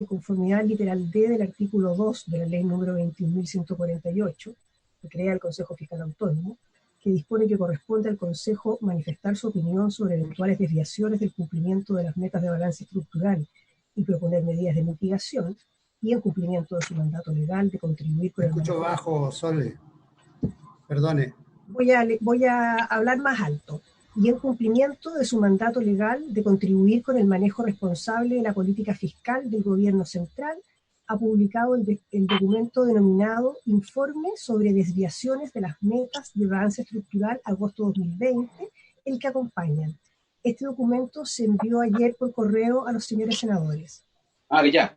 de conformidad al literal D del artículo 2 de la ley número 21.148, que crea el Consejo Fiscal Autónomo, que dispone que corresponde al Consejo manifestar su opinión sobre eventuales desviaciones del cumplimiento de las metas de balance estructural y proponer medidas de mitigación, y en cumplimiento de su mandato legal de contribuir con el Escucho manejo... bajo, Sole. Perdone. Voy a hablar más alto. Y en cumplimiento de su mandato legal de contribuir con el manejo responsable de la política fiscal del Gobierno Central, ha publicado el documento denominado Informe sobre desviaciones de las metas de balance estructural agosto 2020, el que acompañan. Este documento se envió ayer por correo a los señores senadores. Ya.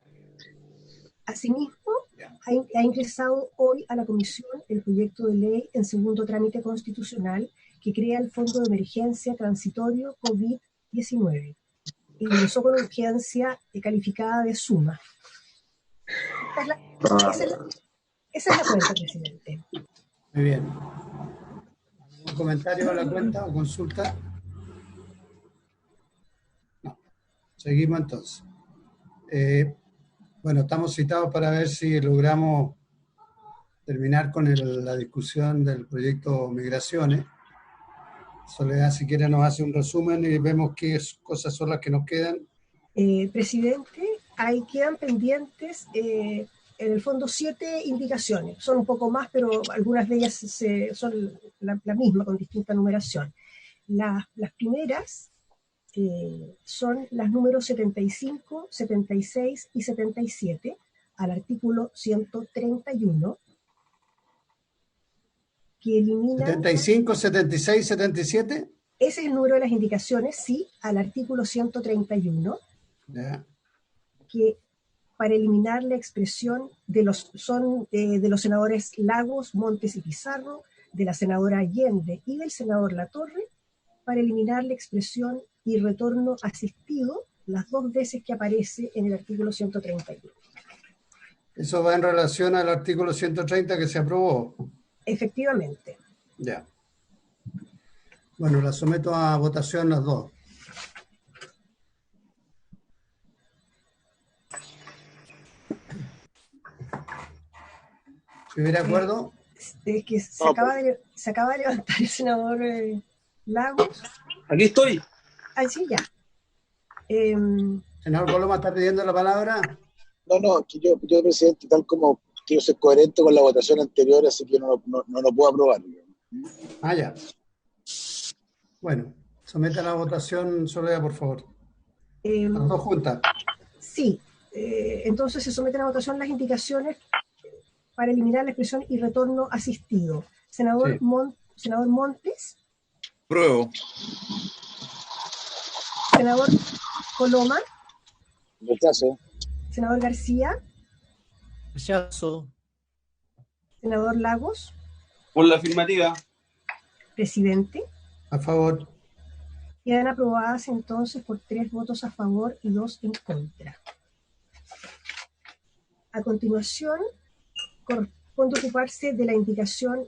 Asimismo, ha ingresado hoy a la Comisión el proyecto de ley en segundo trámite constitucional que crea el Fondo de Emergencia Transitorio COVID-19 y ingresó con urgencia calificada de suma. Esa es la cuenta, presidente. Muy bien. ¿Algún comentario a la cuenta o consulta? No. Seguimos entonces. Bueno, estamos citados para ver si logramos terminar con la discusión del proyecto Migraciones. Soledad, si quiere, nos hace un resumen y vemos qué cosas son las que nos quedan. Presidente, ahí quedan pendientes en el fondo 7 indicaciones. Son un poco más, pero algunas de ellas son la misma, con distinta numeración. Las primeras son las números 75, 76 y 77 al artículo 131, que eliminan... 75, 76, 77. Ese es el número de las indicaciones, sí, al artículo 131, Ya. que para eliminar la expresión de los senadores Lagos, Montes y Pizarro, de la senadora Allende y del senador Latorre, para eliminar la expresión y retorno asistido las dos veces que aparece en el artículo 131. Eso va en relación al artículo 130 que se aprobó. Efectivamente. Ya. Bueno, la someto a votación las dos. ¿Se hubiera acuerdo? Es que se acaba de levantar el senador Lagos. Aquí estoy. Sí, ya. Senador Coloma, ¿está pidiendo la palabra? No, que yo, presidente, tal como quiero ser coherente con la votación anterior, así que no lo puedo aprobar. Ya. Bueno, someta a la votación, Soledad, por favor. Las dos juntas. Sí. Entonces se someten a votación las indicaciones para eliminar la expresión y retorno asistido. Senador, sí. Senador Montes. Pruebo. Senador Coloma. Rechazo. Senador García. Rechazo. Senador Lagos. Por la afirmativa. Presidente. A favor. Quedan aprobadas entonces por 3 votos a favor y 2 en contra. A continuación, corresponde ocuparse de la indicación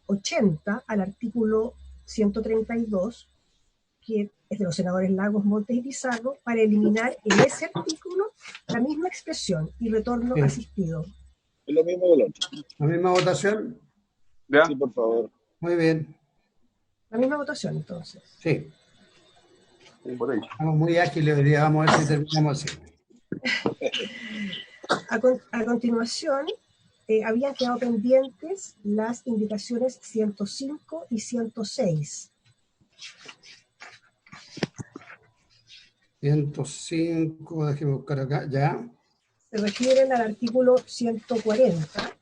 80 al artículo 132, que es de los senadores Lagos, Montes y Pizarro, para eliminar en ese artículo la misma expresión y retorno asistido. Es lo mismo del otro. ¿La misma votación? ¿Ya? Sí, por favor. Muy bien. La misma votación, entonces. Sí. Estamos muy ágiles hoy día, vamos a ver si terminamos así. A continuación, habían quedado pendientes las indicaciones 105 y 106. 105, déjeme buscar acá, ya. Se refieren al artículo 140,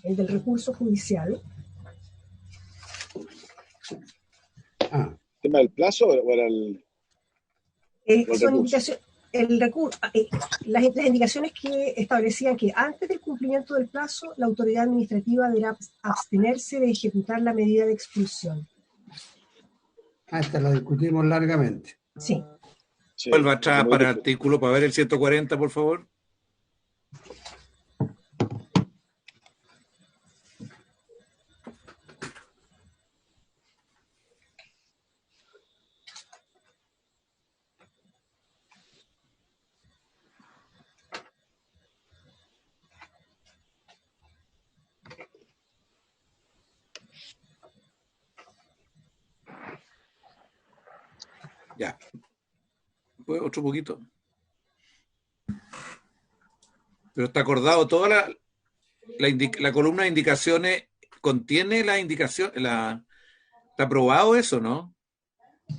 el del recurso judicial. ¿Tema del plazo o era el...? Son indicaciones... las indicaciones que establecían que antes del cumplimiento del plazo, la autoridad administrativa deberá abstenerse de ejecutar la medida de expulsión. Esta la discutimos largamente. Sí. Vuelva atrás para el artículo, para ver el 140, por favor. Ya. Pues otro poquito. Pero está acordado, toda la columna de indicaciones contiene la indicación, está aprobado eso, ¿no?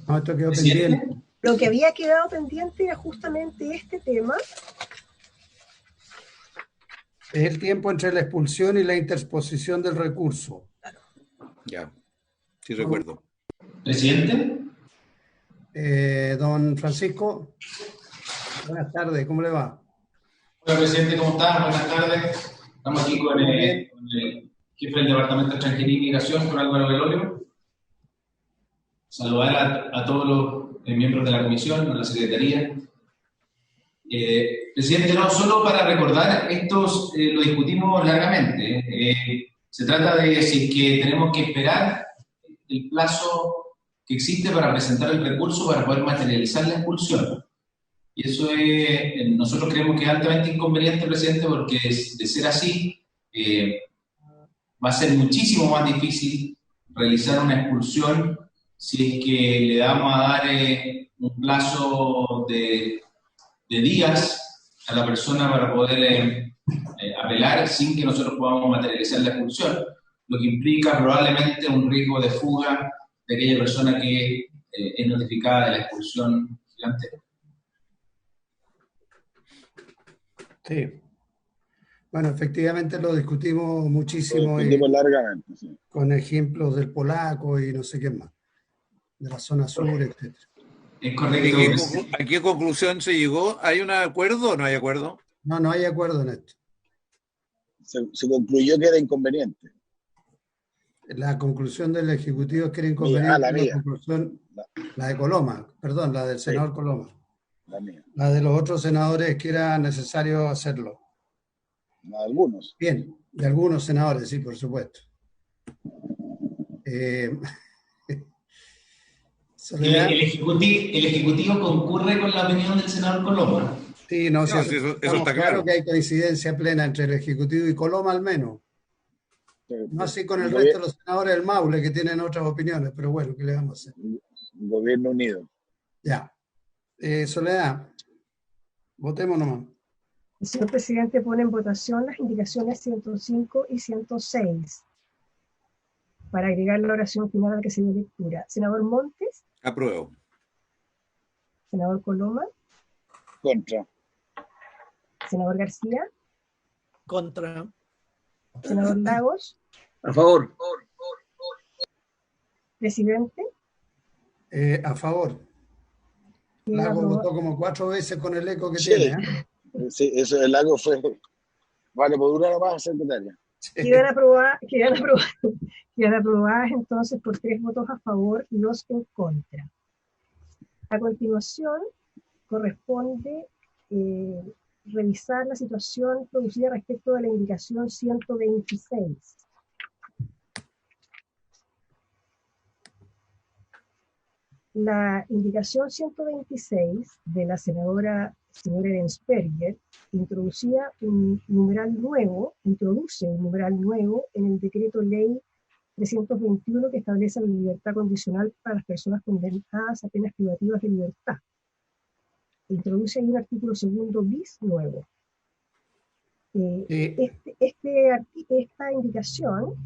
No, esto quedó pendiente. Lo que había quedado pendiente era justamente este tema. Es el tiempo entre la expulsión y la interposición del recurso. Ya, sí recuerdo. Presidente. Don Francisco, buenas tardes, ¿cómo le va? Hola, presidente, ¿cómo está? Buenas tardes. Estamos aquí con el jefe del Departamento de Extranjería y Migración, con Álvaro Belolio. Saludar a todos los miembros de la comisión, a la secretaría. Presidente, no, solo para recordar, esto lo discutimos largamente. Se trata de si es que tenemos que esperar el plazo que existe para presentar el recurso para poder materializar la expulsión. Y eso nosotros creemos que es altamente inconveniente, presidente, porque de ser así, va a ser muchísimo más difícil realizar una expulsión si es que le damos a dar un plazo de días a la persona para poder apelar sin que nosotros podamos materializar la expulsión, lo que implica probablemente un riesgo de fuga de aquella persona que es notificada de la expulsión gigante. Sí. Bueno, efectivamente lo discutimos muchísimo. Lo discutimos largamente, sí. Con ejemplos del polaco y no sé qué más, de la zona sur, etc. Es correcto. ¿A qué conclusión se llegó? ¿Hay un acuerdo o no hay acuerdo? No, no hay acuerdo en esto. Se concluyó que era inconveniente. La conclusión del Ejecutivo es que era inconveniente. La mía. Conclusión, la de Coloma, perdón, la del senador Coloma. La mía. La de los otros senadores es que era necesario hacerlo. Algunos. Bien, de algunos senadores, sí, por supuesto. El ejecutivo concurre con la opinión del senador Coloma. Sí, no, eso está claro. Que hay coincidencia plena entre el Ejecutivo y Coloma al menos. No así con el resto de los senadores del Maule que tienen otras opiniones, pero bueno, ¿qué le vamos a hacer? Gobierno unido. Ya. Soledad, votemos nomás. El señor presidente pone en votación las indicaciones 105 y 106 para agregar la oración final a la que se dio lectura. Senador Montes. Apruebo. Senador Coloma. Contra. Senador García. Contra. Senador Lagos. A favor. Presidente. A favor. Lagos votó como 4 veces con el eco que Sí. tiene. Sí, eso del lago fue. Vale, por una más, secretaria. Quedan aprobadas entonces por 3 votos a favor y 2 en contra. A continuación, corresponde revisar la situación producida respecto de la indicación 126. La indicación 126 de la señora Ensperger introduce un numeral nuevo en el decreto ley 321 que establece la libertad condicional para las personas condenadas a penas privativas de libertad. Introduce ahí un artículo segundo bis nuevo. Esta indicación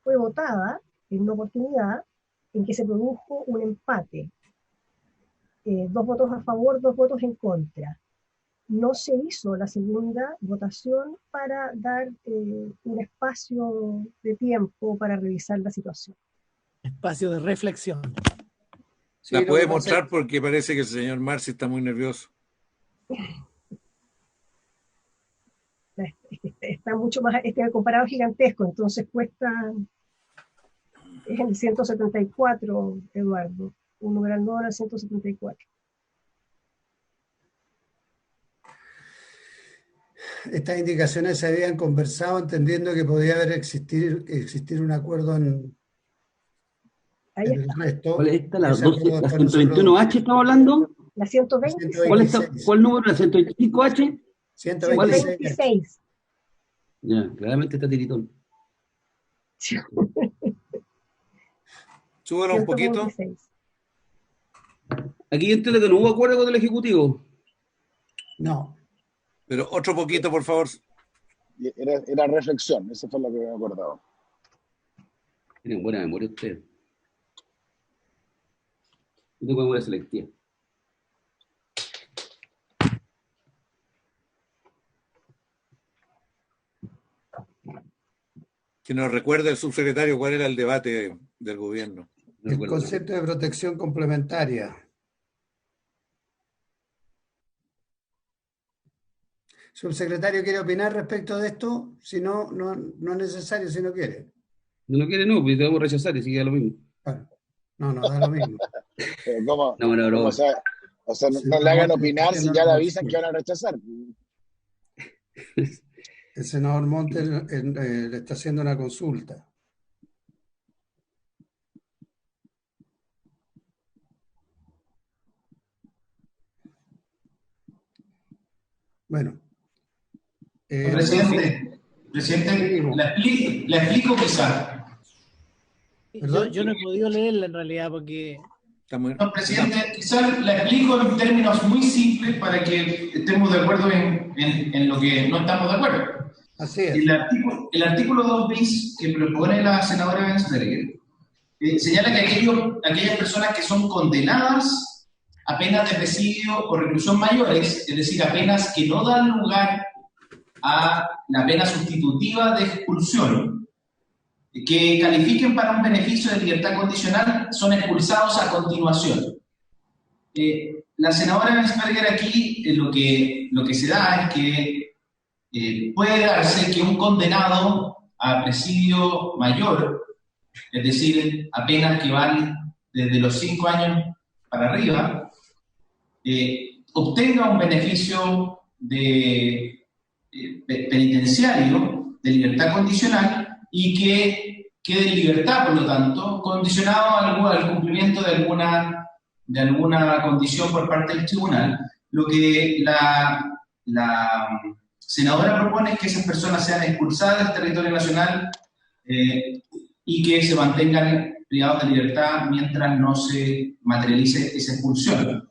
fue votada en una oportunidad en que se produjo un empate. 2 votos a favor, 2 votos en contra. No se hizo la segunda votación para dar un espacio de tiempo para revisar la situación. Espacio de reflexión. Sí, la puede mostrar porque parece que el señor Marci está muy nervioso. Está mucho más, comparado gigantesco, entonces cuesta, es en el 174, Eduardo, un numeral nuevo en el 174. Estas indicaciones se habían conversado entendiendo que podía existir un acuerdo en el resto. ¿Cuál es esta? ¿La 121H estamos hablando? La 126. ¿Cuál número? ¿La 125H? 126. Ya, claramente está tiritón. Súbalo un poquito. Aquí entiendo que no hubo acuerdo con el Ejecutivo. No. Pero otro poquito, por favor. Era reflexión, eso fue lo que me he acordado. Tienen buena memoria ustedes. Yo tengo memoria selectiva. Que nos recuerde el subsecretario cuál era el debate del gobierno. No El recuerdo. concepto de protección complementaria. Subsecretario, ¿quiere opinar respecto de esto? Si no, no es necesario si no quiere. No lo quiere, no, pues debemos rechazar y sigue lo mismo. Bueno, no, da lo mismo. Pero ¿cómo? No, no, no. O sea, Sí, no le hagan no, opinar si ya le avisan que van a rechazar. El senador Montes le está haciendo una consulta. Bueno. Presidente, la explico quizá. Yo no he podido leerla en realidad porque... No, presidente, quizás la explico en términos muy simples para que estemos de acuerdo en lo que no estamos de acuerdo. Así es. El artículo 2 bis que propone la senadora Bensberger señala que aquellas personas que son condenadas a penas de presidio o reclusión mayores, es decir, a penas que no dan lugar a la pena sustitutiva de expulsión, que califiquen para un beneficio de libertad condicional, son expulsados a continuación. La senadora Bensberger aquí lo que se da es que puede darse que un condenado a presidio mayor, es decir, a penas que van desde los 5 años para arriba, obtenga un beneficio penitenciario de libertad condicional y que quede en libertad, por lo tanto, condicionado al cumplimiento de alguna condición por parte del tribunal. Lo que la senadora propone es que esas personas sean expulsadas del territorio nacional y que se mantengan privados de libertad mientras no se materialice esa expulsión.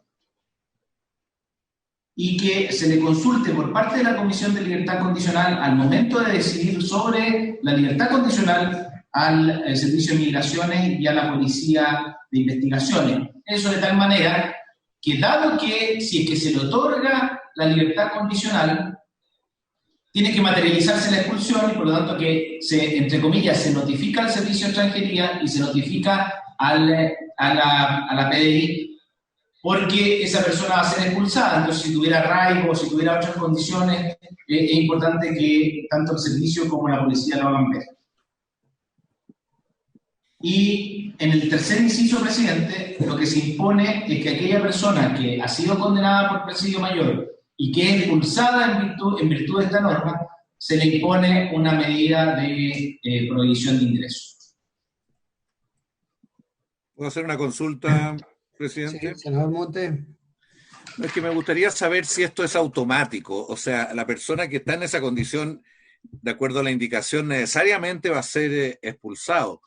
Y que se le consulte por parte de la Comisión de Libertad Condicional al momento de decidir sobre la libertad condicional al Servicio de Migraciones y a la Policía de Investigaciones. Eso de tal manera que, dado que si es que se le otorga la libertad condicional, tiene que materializarse la expulsión y por lo tanto que entre comillas, se notifica al Servicio de Extranjería y se notifica a la PDI porque esa persona va a ser expulsada. Entonces, si tuviera arraigo o si tuviera otras condiciones, es importante que tanto el servicio como la policía lo hagan ver. Y en el tercer inciso, presidente, lo que se impone es que aquella persona que ha sido condenada por presidio mayor y que es expulsada en virtud de esta norma, se le impone una medida de prohibición de ingreso. ¿Puedo hacer una consulta, presidente? Sí, senador Montes. Es que me gustaría saber si esto es automático, o sea, la persona que está en esa condición, de acuerdo a la indicación, necesariamente va a ser expulsado,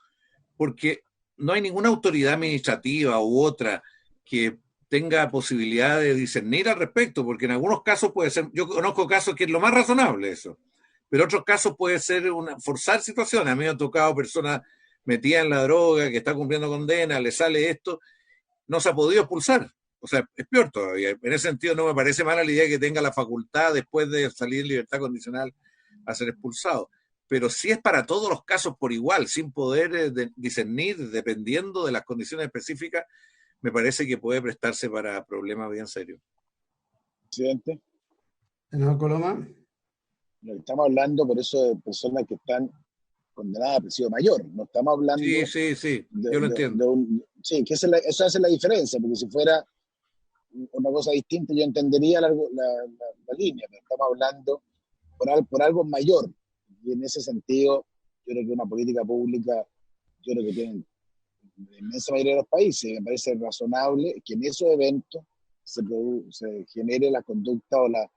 porque no hay ninguna autoridad administrativa u otra que tenga posibilidad de discernir al respecto, porque en algunos casos puede ser, yo conozco casos que es lo más razonable eso, pero otros casos puede ser forzar situaciones. A mí me ha tocado personas metidas en la droga, que está cumpliendo condena, le sale esto, no se ha podido expulsar. O sea, es peor todavía. En ese sentido no me parece mala la idea de que tenga la facultad, después de salir en libertad condicional, a ser expulsado. Pero si es para todos los casos por igual, sin poder discernir, dependiendo de las condiciones específicas, me parece que puede prestarse para problemas bien serios. Presidente. Senador Coloma. Estamos hablando por eso de personas que están condenadas a presidio mayor. No estamos hablando... Sí, yo lo entiendo. Sí, que eso hace la diferencia, porque si fuera una cosa distinta yo entendería la línea, pero estamos hablando por algo mayor. Y en ese sentido, yo creo que una política pública, yo creo que tienen la inmensa mayoría de los países, me parece razonable que en esos eventos se genere la conducta o la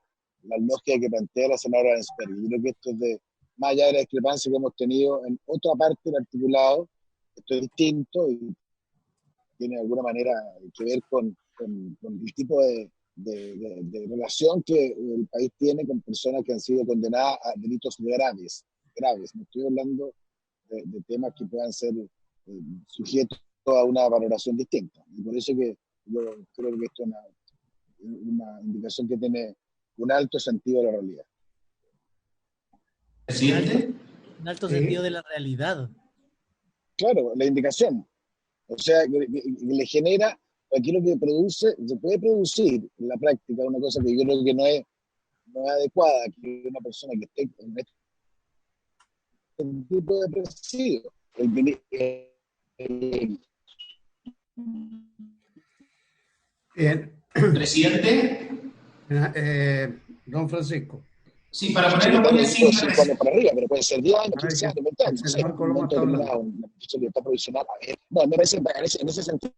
lógica que plantea la senadora Bensberger. Yo creo que esto es más allá de la discrepancia que hemos tenido en otra parte del articulado, esto es distinto y tiene de alguna manera que ver con el tipo de relación que el país tiene con personas que han sido condenadas a delitos graves. No estoy hablando de temas que puedan ser sujetos a una valoración distinta. Y por eso que yo creo que esto es una indicación que tiene un alto sentido de la realidad. ¿Presidente? Un alto sentido de la realidad. Claro, la indicación. O sea, que le genera, aquí lo que produce, se puede producir en la práctica una cosa que yo creo que no es adecuada, que una persona que esté en este tipo de presidio, Presidente. Don Francisco. Sí, para ponerlo muy simple. 5 años para arriba, pero puede ser 10 años, 15 años, 20 años. El senador Coloma está hablando. Una libertad provisional. No, me parece en ese sentido,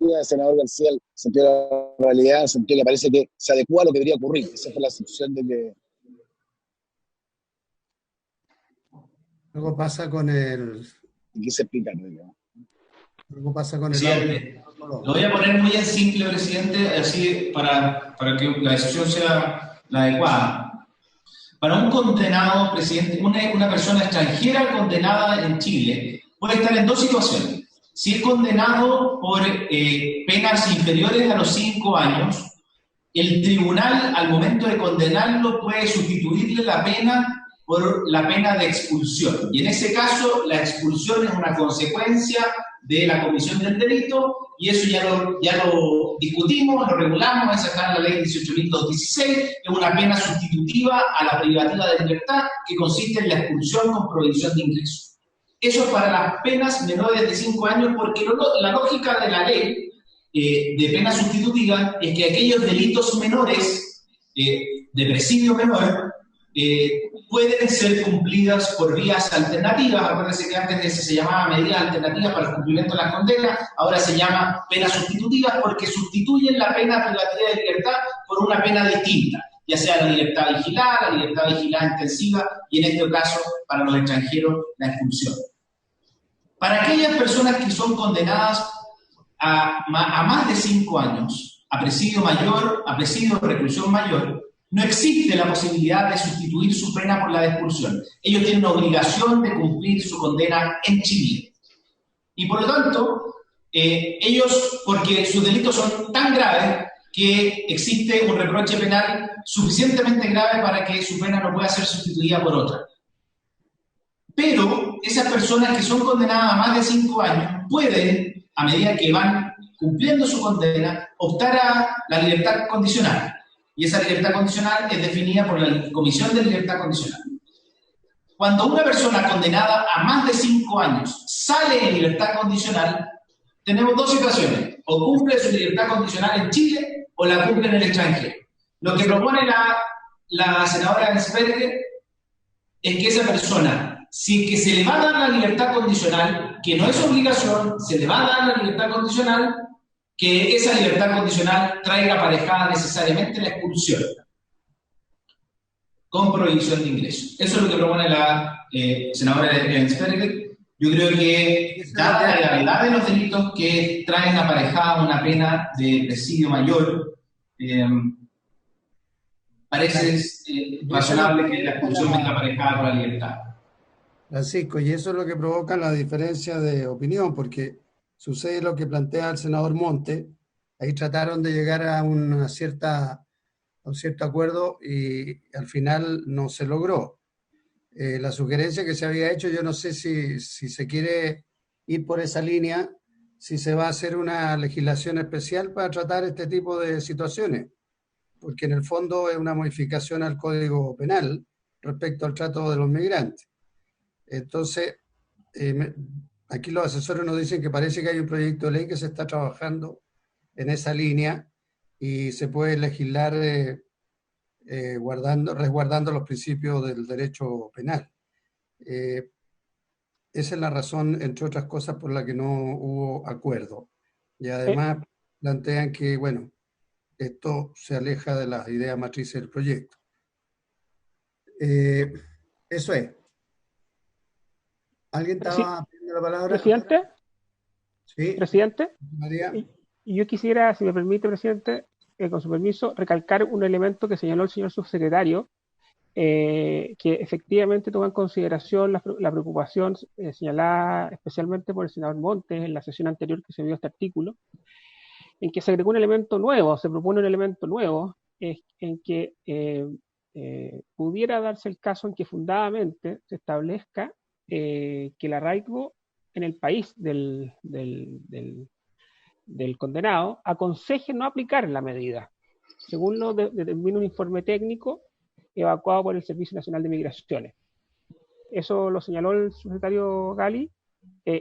el senador García, el sentido de la realidad, el sentido que parece que se adecua a lo que debería ocurrir. Esa fue la acepción de que... Algo pasa con el... quise explicar, digamos. Algo pasa con presidente, lo voy a poner muy en simple, presidente, así para que la decisión sea la adecuada. Para un condenado, presidente, una persona extranjera condenada en Chile puede estar en dos situaciones. Si es condenado por penas inferiores a los 5 años, el tribunal al momento de condenarlo puede sustituirle la pena por la pena de expulsión. Y en ese caso, la expulsión es una consecuencia de la comisión del delito, y eso ya lo discutimos, lo regulamos, esa está en la ley 18.216, es una pena sustitutiva a la privativa de libertad que consiste en la expulsión con prohibición de ingreso. Eso es para las penas menores de 5 años, porque la lógica de la ley de pena sustitutiva es que aquellos delitos menores, de presidio menor, pueden ser cumplidas por vías alternativas. Acuérdense que antes se llamaba medidas alternativas para el cumplimiento de las condenas, ahora se llama penas sustitutivas porque sustituyen la pena privativa de libertad por una pena distinta, ya sea la libertad vigilada intensiva y en este caso, para los extranjeros, la expulsión. Para aquellas personas que son condenadas a más de 5 años, a presidio mayor, a presidio de reclusión mayor, no existe la posibilidad de sustituir su pena por la de expulsión. Ellos tienen obligación de cumplir su condena en Chile. Y por lo tanto, ellos, porque sus delitos son tan graves que existe un reproche penal suficientemente grave para que su pena no pueda ser sustituida por otra. Pero esas personas que son condenadas a más de 5 años pueden, a medida que van cumpliendo su condena, optar a la libertad condicional. Y esa libertad condicional es definida por la Comisión de Libertad Condicional. Cuando una persona condenada a más de 5 años sale en libertad condicional, tenemos dos situaciones. O cumple su libertad condicional en Chile o la cumple en el extranjero. Lo que propone la senadora Ensberger es que esa persona, si es que se le va a dar la libertad condicional, que no es obligación, se le va a dar la libertad condicional, que esa libertad condicional traiga aparejada necesariamente la expulsión con prohibición de ingreso. Eso es lo que propone la senadora Ensberger. Yo creo que, dada la gravedad de los delitos que traen aparejada una pena de presidio mayor, parece razonable que la expulsión venga aparejada por la libertad. Francisco, y eso es lo que provoca la diferencia de opinión, porque sucede lo que plantea el senador Monte. Ahí trataron de llegar a un cierto acuerdo y al final no se logró. La sugerencia que se había hecho, yo no sé si se quiere ir por esa línea, si se va a hacer una legislación especial para tratar este tipo de situaciones, porque en el fondo es una modificación al Código Penal respecto al trato de los migrantes. Entonces, aquí los asesores nos dicen que parece que hay un proyecto de ley que se está trabajando en esa línea y se puede legislar resguardando los principios del derecho penal. Esa es la razón, entre otras cosas, por la que no hubo acuerdo. Y además plantean que, bueno, esto se aleja de las ideas matrices del proyecto. Eso es. ¿Alguien estaba pidiendo la palabra? Presidente. Sí, Presidente. María. Y yo quisiera, si me permite, presidente, con su permiso, recalcar un elemento que señaló el señor subsecretario, que efectivamente toma en consideración la preocupación señalada especialmente por el senador Montes en la sesión anterior que se vio este artículo, en que se agregó un elemento nuevo, se propone un elemento nuevo, en que pudiera darse el caso en que fundadamente se establezca que el arraigo en el país del condenado aconseje no aplicar la medida, según lo determina un informe técnico evacuado por el Servicio Nacional de Migraciones. Eso lo señaló el subsecretario Gali.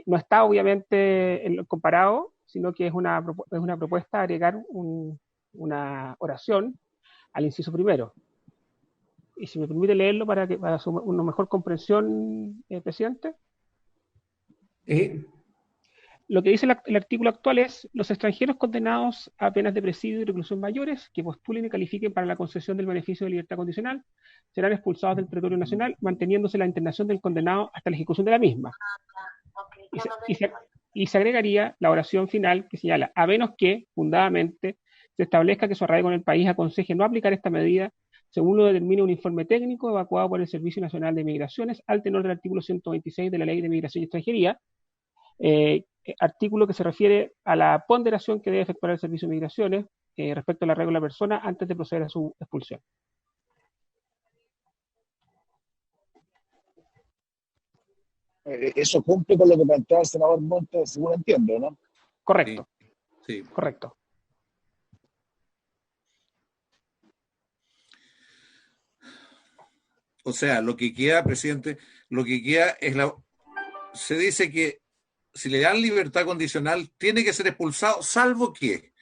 No está obviamente comparado, sino que es una propuesta de agregar una oración al inciso primero. Y si me permite leerlo para una mejor comprensión, presidente. Lo que dice el artículo actual es: los extranjeros condenados a penas de presidio y reclusión mayores que postulen y califiquen para la concesión del beneficio de libertad condicional serán expulsados del territorio nacional, manteniéndose la internación del condenado hasta la ejecución de la misma. Y se agregaría la oración final que señala: a menos que, fundadamente, se establezca que su arraigo en el país aconseje no aplicar esta medida, según lo determine un informe técnico evacuado por el Servicio Nacional de Migraciones, al tenor del artículo 126 de la Ley de Migración y Extranjería, artículo que se refiere a la ponderación que debe efectuar el Servicio de Migraciones respecto a la regla de la persona antes de proceder a su expulsión. Eso cumple con lo que planteaba el senador Montes, según entiendo, ¿no? Correcto. Sí. Correcto. O sea, lo que queda, presidente, lo que queda es se dice que si le dan libertad condicional, tiene que ser expulsado, salvo que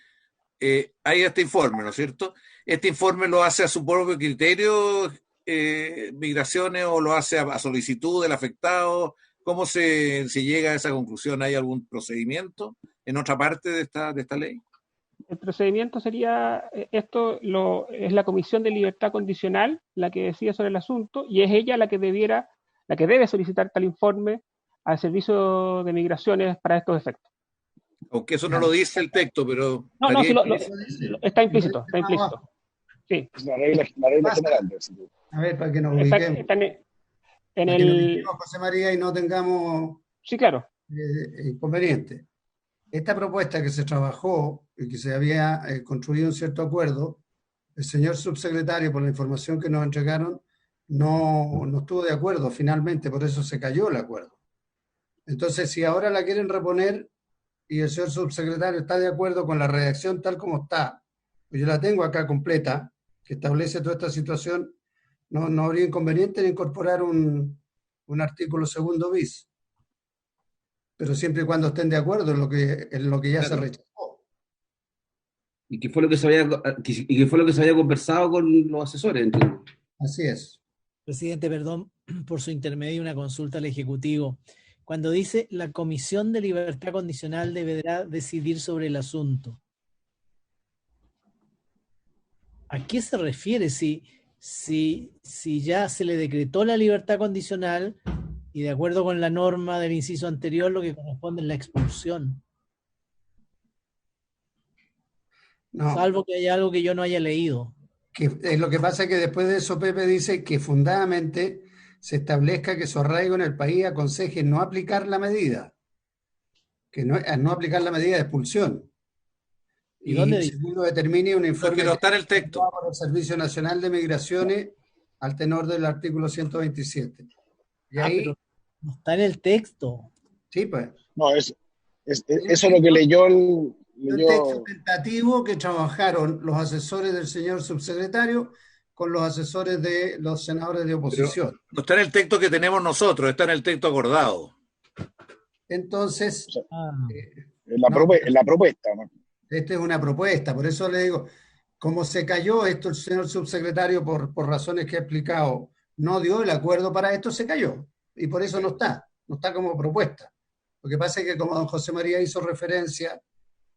hay este informe, ¿no es cierto? Este informe lo hace a su propio criterio, migraciones, o lo hace a solicitud del afectado. ¿Cómo se llega a esa conclusión? ¿Hay algún procedimiento en otra parte de esta ley? El procedimiento sería, es la Comisión de Libertad Condicional la que decide sobre el asunto, y es ella la que debe solicitar tal informe al Servicio de Migraciones para estos efectos. Aunque eso no lo dice el texto, pero... No, sí, está implícito, Sí. Es la regla general. A ver, para que nos ubiquemos. En para que nos ubiquemos, José María, y no tengamos sí, claro. inconveniente. Esta propuesta que se trabajó y que se había construido un cierto acuerdo, el señor subsecretario, por la información que nos entregaron, no estuvo de acuerdo finalmente, por eso se cayó el acuerdo. Entonces, si ahora la quieren reponer y el señor subsecretario está de acuerdo con la redacción tal como está, pues yo la tengo acá completa, que establece toda esta situación, no habría inconveniente en incorporar un artículo segundo bis. Pero siempre y cuando estén de acuerdo en lo que ya se rechazó. ¿Y qué fue lo que se había conversado con los asesores? Entiendo. Así es. Presidente, perdón por su intermedio, una consulta al Ejecutivo. Cuando dice la Comisión de Libertad Condicional deberá decidir sobre el asunto, ¿a qué se refiere? Si ya se le decretó la libertad condicional y de acuerdo con la norma del inciso anterior, lo que corresponde es la expulsión. No. Salvo que haya algo que yo no haya leído. Lo que pasa es que después de eso Pepe dice que fundadamente se establezca que su arraigo en el país aconseje no aplicar la medida, que no aplicar la medida de expulsión. ¿Y dónde dice? Según lo determine un informe que no está en el texto por el Servicio Nacional de Migraciones al tenor del artículo 127. Y ahí, pero no está en el texto. Sí, pues. No, eso es lo que leyó un texto tentativo que trabajaron los asesores del señor subsecretario con los asesores de los senadores de oposición. Pero no está en el texto que tenemos nosotros, está en el texto acordado. Entonces, la propuesta, ¿no? Esta es una propuesta, por eso le digo, como se cayó esto, el señor subsecretario, por razones que he explicado, no dio el acuerdo para esto, se cayó. Y por eso no está como propuesta. Lo que pasa es que como don José María hizo referencia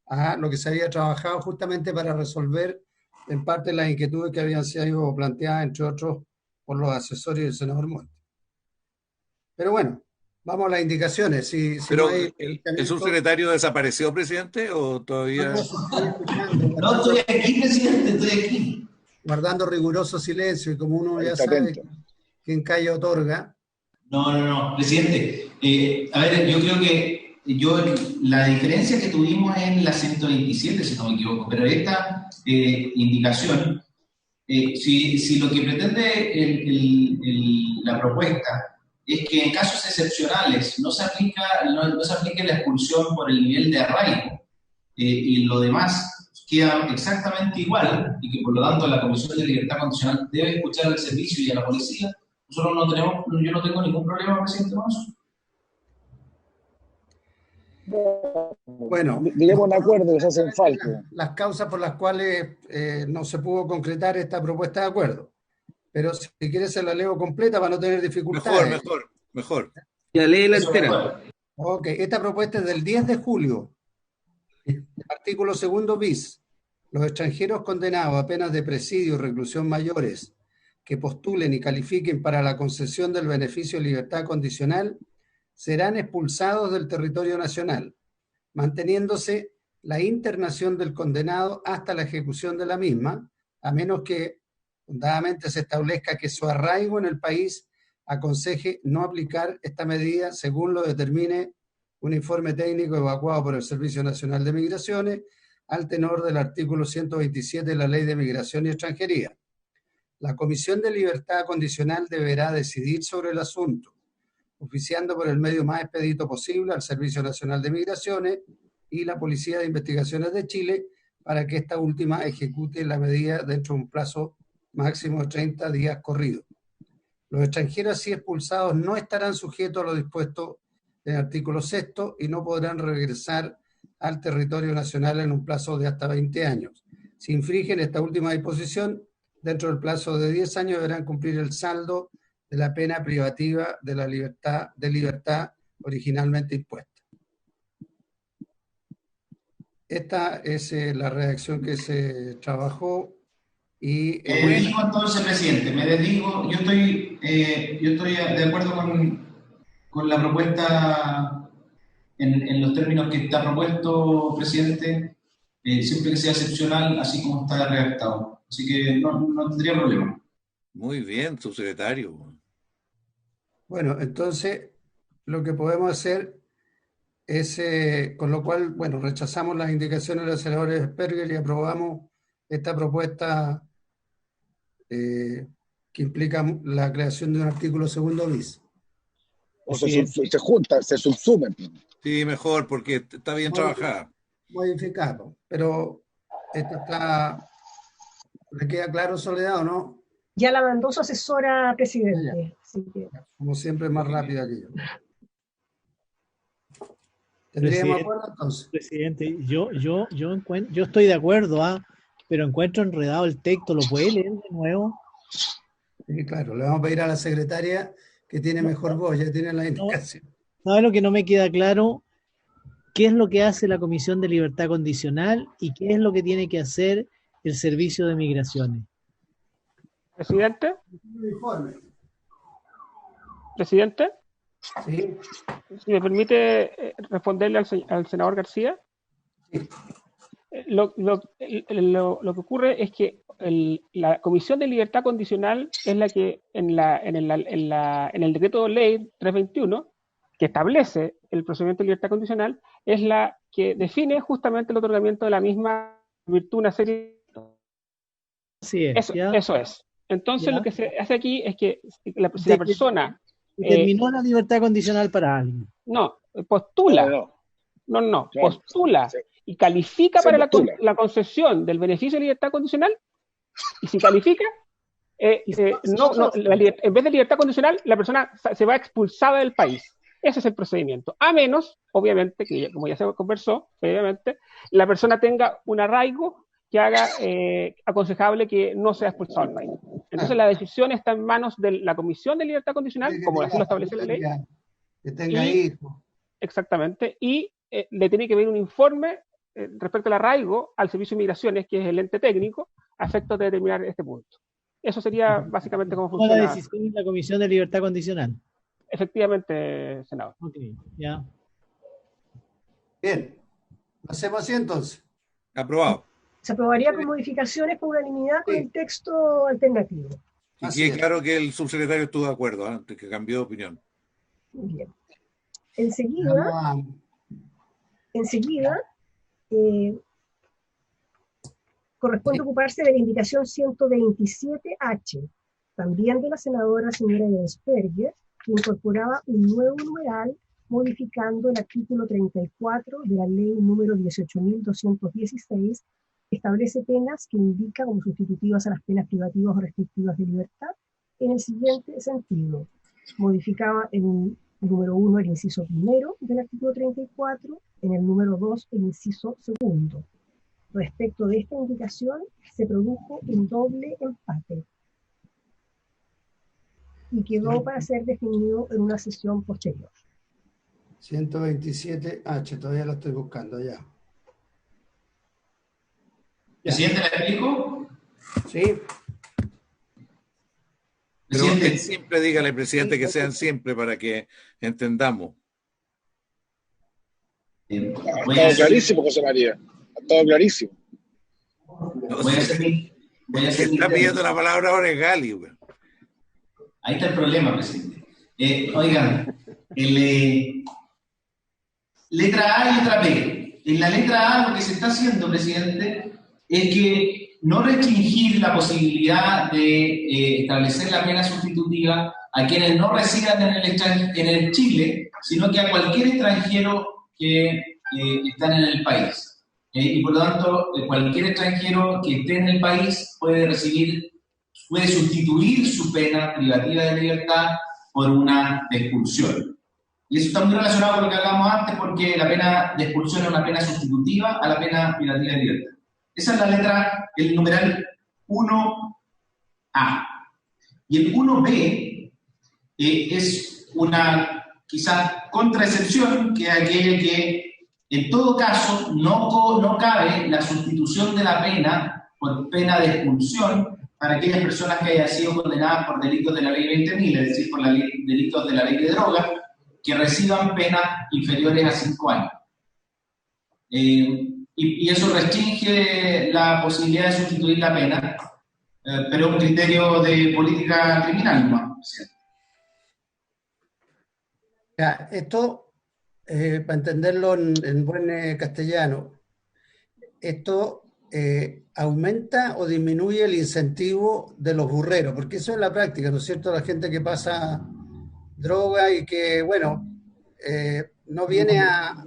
a lo que se había trabajado justamente para resolver en parte las inquietudes que habían sido planteadas, entre otros, por los asesores del senador Montes. Pero bueno, Vamos a las indicaciones. Si Pero, no hay ¿el subsecretario desapareció, presidente, o todavía? No, estoy aquí, presidente, estoy aquí. Guardando riguroso silencio, y como uno ya sabe quién calla otorga. No, presidente. A ver, yo creo que la diferencia que tuvimos en la 127, si no me equivoco, pero esta indicación, si lo que pretende la propuesta es que en casos excepcionales no se aplique la expulsión por el nivel de arraigo y lo demás queda exactamente igual, y que por lo tanto la Comisión de Libertad Condicional debe escuchar al servicio y a la policía, yo no tengo ningún problema, presidente, con eso. Bueno, lleguemos a un acuerdo que se hacen falta. Las causas por las cuales no se pudo concretar esta propuesta de acuerdo. Pero si quieres se la leo completa para no tener dificultades. Mejor. Ya léela entera. Ok, esta propuesta es del 10 de julio. Artículo 2 bis. Los extranjeros condenados a penas de presidio y reclusión mayores que postulen y califiquen para la concesión del beneficio de libertad condicional serán expulsados del territorio nacional, manteniéndose la internación del condenado hasta la ejecución de la misma, a menos que fundadamente se establezca que su arraigo en el país aconseje no aplicar esta medida según lo determine un informe técnico evacuado por el Servicio Nacional de Migraciones al tenor del artículo 127 de la Ley de Migración y Extranjería. La Comisión de Libertad Condicional deberá decidir sobre el asunto, oficiando por el medio más expedito posible al Servicio Nacional de Migraciones y la Policía de Investigaciones de Chile para que esta última ejecute la medida dentro de un plazo máximo de 30 días corridos. Los extranjeros así expulsados no estarán sujetos a lo dispuesto en el artículo 6 y no podrán regresar al territorio nacional en un plazo de hasta 20 años. Si infringen esta última disposición, dentro del plazo de 10 años deberán cumplir el saldo de la pena privativa de la libertad originalmente impuesta. Esta es la redacción que se trabajó y... Me desdigo entonces, presidente, me desdigo. Yo estoy de acuerdo con la propuesta en los términos que está propuesto, presidente, siempre que sea excepcional, así como está redactado. Así que no tendría problema. Muy bien, subsecretario. Bueno, entonces lo que podemos hacer es, con lo cual, bueno, rechazamos las indicaciones del senador Sperger y aprobamos esta propuesta que implica la creación de un artículo 2 bis. O se juntan, se subsumen. Sí, mejor, porque está bien trabajada. Modificado, pero esta está... ¿Le queda claro, Soledad, o no? Ya la mandó su asesora, presidente. Así que... Como siempre, más rápida que yo. ¿Tendríamos acuerdo entonces? Presidente, yo estoy de acuerdo, pero encuentro enredado el texto. ¿Lo puede leer de nuevo? Sí, claro, le vamos a pedir a la secretaria que tiene mejor voz, ya tiene la indicación. ¿Sabe lo que no me queda claro? ¿Qué es lo que hace la Comisión de Libertad Condicional y qué es lo que tiene que hacer el Servicio de Migraciones? Presidente. Presidente. Sí. Si me permite responderle al senador García. Sí. Lo que ocurre es que la Comisión de Libertad Condicional es la que en el decreto de ley 321, que establece el procedimiento de libertad condicional, es la que define justamente el otorgamiento de la misma virtud una serie. Sí, eso es. Entonces lo que se hace aquí es que si la persona terminó la libertad condicional para alguien. No, postula. No, postula y califica para la concesión del beneficio de libertad condicional, y si califica, en vez de libertad condicional, la persona se va expulsada del país. Ese es el procedimiento. A menos, obviamente, que como ya se conversó previamente, la persona tenga un arraigo que haga aconsejable que no sea expulsado del país. Entonces la decisión está en manos de la Comisión de Libertad Condicional, como así lo establece la ley. Que tenga hijos. Exactamente. Y le tiene que venir un informe respecto al arraigo al Servicio de Migraciones, que es el ente técnico, a efectos de determinar este punto. Eso sería básicamente cómo funciona. La decisión de la Comisión de Libertad Condicional. Efectivamente, senador. Ok, ya. Bien, lo hacemos así entonces. Aprobado. Se aprobaría con modificaciones por unanimidad con Sí. el texto alternativo. Y Así quede es. claro que el subsecretario estuvo de acuerdo, antes que cambió de opinión. Muy bien. Enseguida, Vamos corresponde ocuparse de la indicación 127H, también de la senadora señora Ensperger, que incorporaba un nuevo numeral modificando el artículo 34 de la ley número 18.216, que establece penas que indica como sustitutivas a las penas privativas o restrictivas de libertad, en el siguiente sentido. Modificaba en el número 1 el inciso primero del artículo 34, en el número 2 el inciso segundo. Respecto de esta indicación, se produjo un doble empate y quedó para ser definido en una sesión posterior. 127H, todavía lo estoy buscando ya. Presidente, ¿le explico? Sí, Pero Presidente, siempre dígale, presidente, que sean siempre para que entendamos. voy a Ha estado hacer, clarísimo, José María. Ha estado clarísimo. voy a hacer mi El que está pidiendo la palabra ahora es Gali, güey. Ahí está el problema, presidente. Oigan, letra A y letra B. En la letra A lo que se está haciendo, presidente, es que no restringir la posibilidad de establecer la pena sustitutiva a quienes no residan en el Chile, sino que a cualquier extranjero que están en el país. Y por lo tanto, cualquier extranjero que esté en el país puede sustituir su pena privativa de libertad por una de expulsión. Y eso está muy relacionado con lo que hablamos antes, porque la pena de expulsión es una pena sustitutiva a la pena privativa de libertad. Esa es la letra, el numeral 1A. Y el 1B es una quizás contraexcepción, que es aquella que en todo caso no cabe la sustitución de la pena por pena de expulsión para aquellas personas que hayan sido condenadas por delitos de la ley 20.000, es decir, por delitos de la ley de drogas, que reciban penas inferiores a 5 años. Y eso restringe la posibilidad de sustituir la pena, pero es un criterio de política criminal, ¿no? ya, esto, para entenderlo en buen castellano, esto aumenta o disminuye el incentivo de los burreros, porque eso es la práctica, ¿no es cierto? La gente que pasa droga y que, bueno, no viene a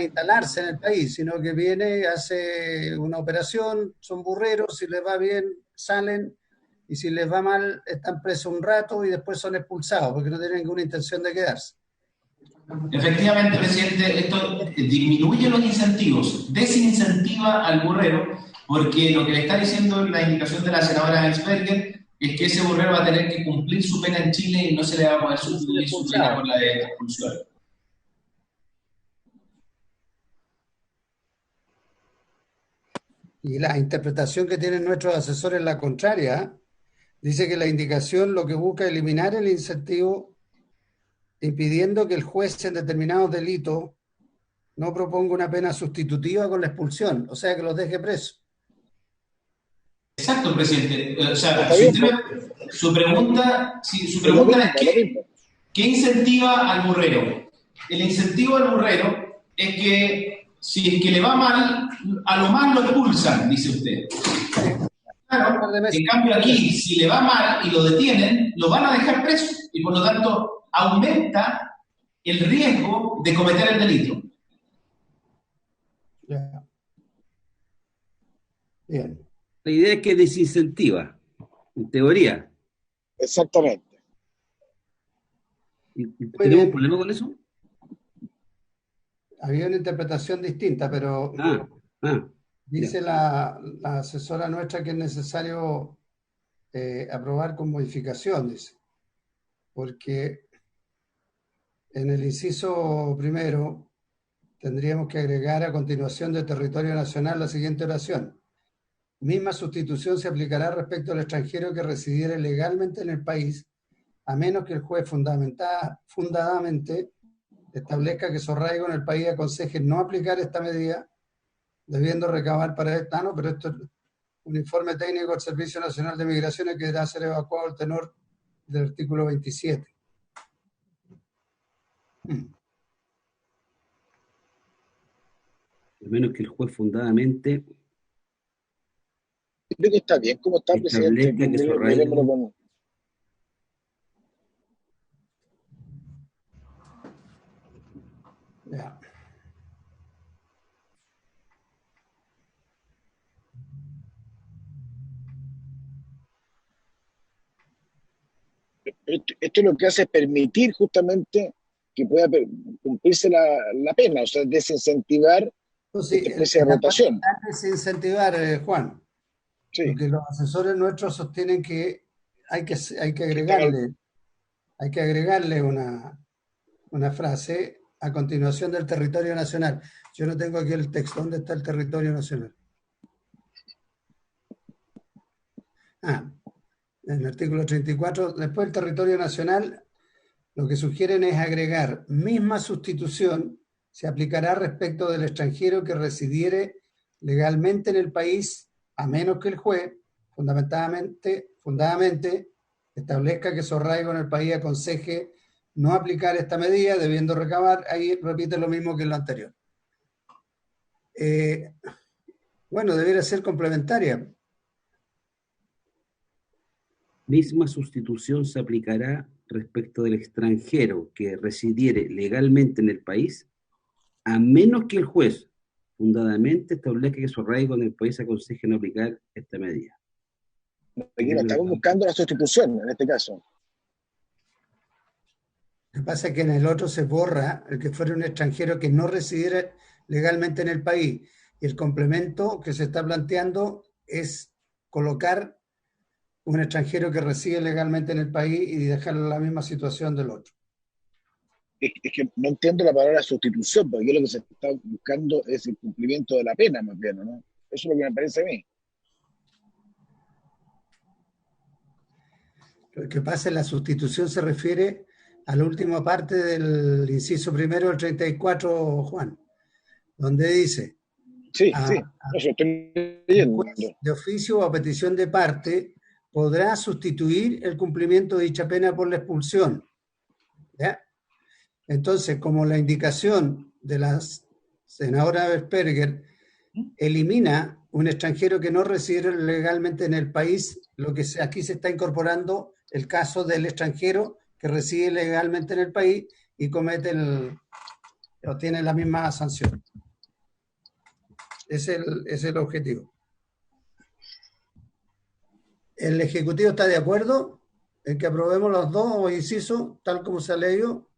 instalarse en el país, sino que viene, hace una operación, son burreros, si les va bien, salen, y si les va mal, están presos un rato y después son expulsados, porque no tienen ninguna intención de quedarse. Efectivamente, presidente, esto disminuye los incentivos, desincentiva al burrero, porque lo que le está diciendo la indicación de la senadora Ensperger es que ese burrero va a tener que cumplir su pena en Chile y no se le va a poder sustituir su pena por la de expulsión. Y la interpretación que tienen nuestros asesores es la contraria. Dice que la indicación lo que busca es eliminar el incentivo, impidiendo que el juez en determinados delitos no proponga una pena sustitutiva con la expulsión, o sea, que los deje presos. Exacto, presidente. O sea, Está bien, su pregunta es ¿qué incentiva al burrero? El incentivo al burrero es que si es que le va mal, a lo más lo expulsan, dice usted. Claro, en cambio aquí, si le va mal y lo detienen, lo van a dejar preso y por lo tanto aumenta el riesgo de cometer el delito. Ya. Bien. La idea es que desincentiva, en teoría. Exactamente. ¿Y Muy tenemos bien. un problema con eso? Había una interpretación distinta, pero dice la asesora nuestra que es necesario aprobar con modificación, dice, porque en el inciso primero tendríamos que agregar a continuación de territorio nacional la siguiente oración. Misma sustitución se aplicará respecto al extranjero que residiera legalmente en el país a menos que el juez fundadamente establezca que su arraigo en el país aconseje no aplicar esta medida, debiendo recabar para esta, no, pero esto es un informe técnico del Servicio Nacional de Migraciones que deberá ser evacuado al tenor del artículo 27. A menos que el juez fundadamente Creo que está bien como está, presidente. establezca que su arraigo... Mirémoslo con... Ya. Esto lo que hace es permitir justamente que pueda cumplirse la pena, o sea, desincentivar Entonces, esta especie de rotación. desincentivar, Juan. Sí. Porque los asesores nuestros sostienen que hay que agregarle una frase a continuación del territorio nacional. Yo no tengo aquí el texto. ¿Dónde está el territorio nacional? En el artículo 34, después del territorio nacional, lo que sugieren es agregar misma sustitución se aplicará respecto del extranjero que residiere legalmente en el país, a menos que el juez, fundadamente, establezca que su arraigo en el país aconseje no aplicar esta medida, debiendo recabar. Ahí repite lo mismo que en lo anterior. Bueno, debería ser complementaria. Misma sustitución se aplicará respecto del extranjero que residiere legalmente en el país, a menos que el juez fundadamente establezca que su arraigo en el país aconseje no aplicar esta medida. Aquí no estamos buscando la sustitución, en este caso. Lo que pasa es que en el otro se borra el que fuera un extranjero que no residiera legalmente en el país. Y el complemento que se está planteando es colocar un extranjero que reside legalmente en el país y dejarlo en la misma situación del otro. Es que no entiendo la palabra sustitución, porque aquí lo que se está buscando es el cumplimiento de la pena, más bien, ¿no? Eso es lo que me parece a mí. Lo que pasa es que la sustitución se refiere a la última parte del inciso primero del 34, Juan, donde dice... Sí, eso estoy leyendo. De oficio o a petición de parte podrá sustituir el cumplimiento de dicha pena por la expulsión. ¿Ya? Entonces, como la indicación de la senadora Vesperger elimina un extranjero que no reside legalmente en el país, lo que aquí se está incorporando el caso del extranjero que reside legalmente en el país y comete o tiene la misma sanción. Es el objetivo. ¿El Ejecutivo está de acuerdo en que aprobemos los dos incisos, tal como se ha leído?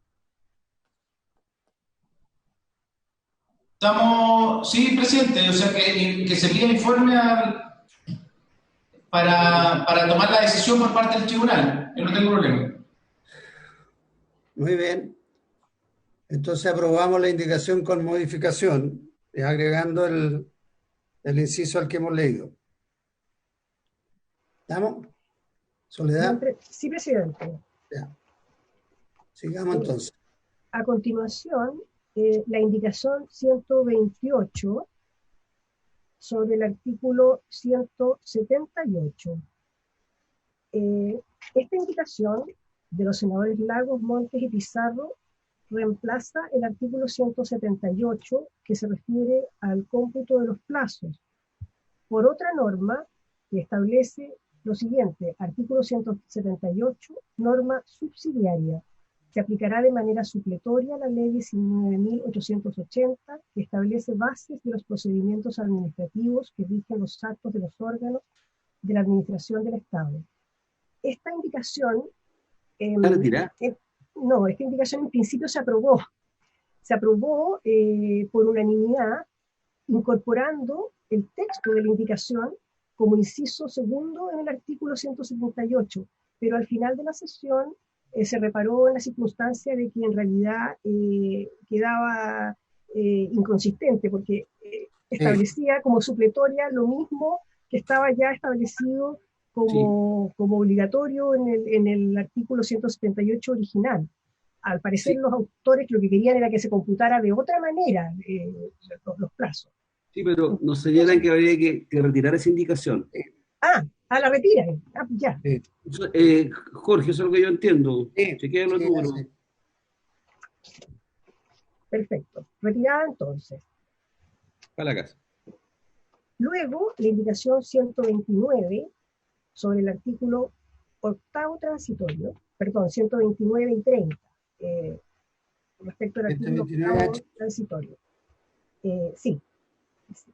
Sí, presidente, o sea, que se pida informe para tomar la decisión por parte del tribunal. Yo no tengo problema. Muy bien. Entonces aprobamos la indicación con modificación, agregando el inciso al que hemos leído. ¿Estamos? ¿Soledad? Sí, presidente. Ya. Sigamos entonces. A continuación, la indicación 128 sobre el artículo 178. Esta indicación de los senadores Lagos, Montes y Pizarro reemplaza el artículo 178 que se refiere al cómputo de los plazos por otra norma que establece lo siguiente: artículo 178, norma subsidiaria. Se aplicará de manera supletoria la ley 19.880, que establece bases de los procedimientos administrativos que rigen los actos de los órganos de la administración del Estado. Esta indicación... no, esta indicación en principio se aprobó. Se aprobó por unanimidad, incorporando el texto de la indicación como inciso segundo en el artículo 178, pero al final de la sesión se reparó en la circunstancia de que en realidad quedaba inconsistente, porque establecía como supletoria lo mismo que estaba ya establecido como obligatorio en el artículo 178 original. Al parecer los autores lo que querían era que se computara de otra manera los plazos. Sí, pero nos señalan que habría que retirar esa indicación. La retiran. Ya. Jorge, eso es lo que yo entiendo. Sí, chequea los números. Sí. Perfecto. Retirada entonces. Para la casa. Luego, la indicación 129 sobre el artículo octavo transitorio, perdón, 129 y 30, respecto al artículo octavo transitorio. Sí,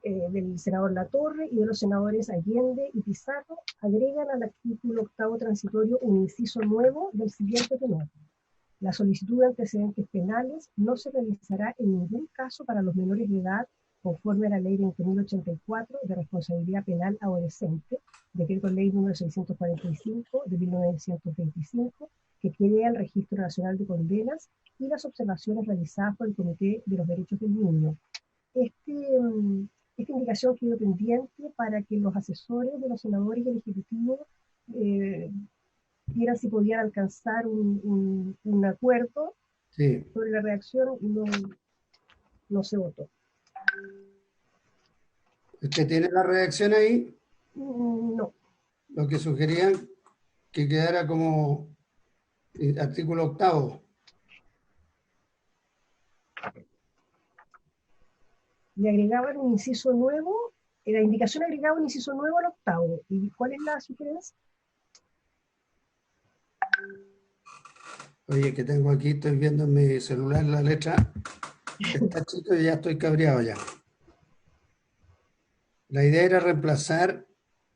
del senador Latorre y de los senadores Allende y Pizarro agregan al artículo octavo transitorio un inciso nuevo del siguiente tenor. La solicitud de antecedentes penales no se realizará en ningún caso para los menores de edad conforme a la Ley 20.084 de responsabilidad penal adolescente, decreto ley número 645 de 1925, que crea el Registro Nacional de Condenas y las observaciones realizadas por el Comité de los Derechos del Niño. Esta indicación quedó pendiente para que los asesores de los senadores y el Ejecutivo vieran si podían alcanzar un acuerdo sobre la redacción y no se votó. ¿Usted tiene la redacción ahí? No. Lo que sugerían que quedara como artículo octavo. Le agregaban un inciso nuevo, la indicación agregaba un inciso nuevo al octavo. ¿Y cuál es la sugerencia? Oye, que tengo aquí, estoy viendo en mi celular la letra. Está chico y ya estoy cabreado ya. La idea era reemplazar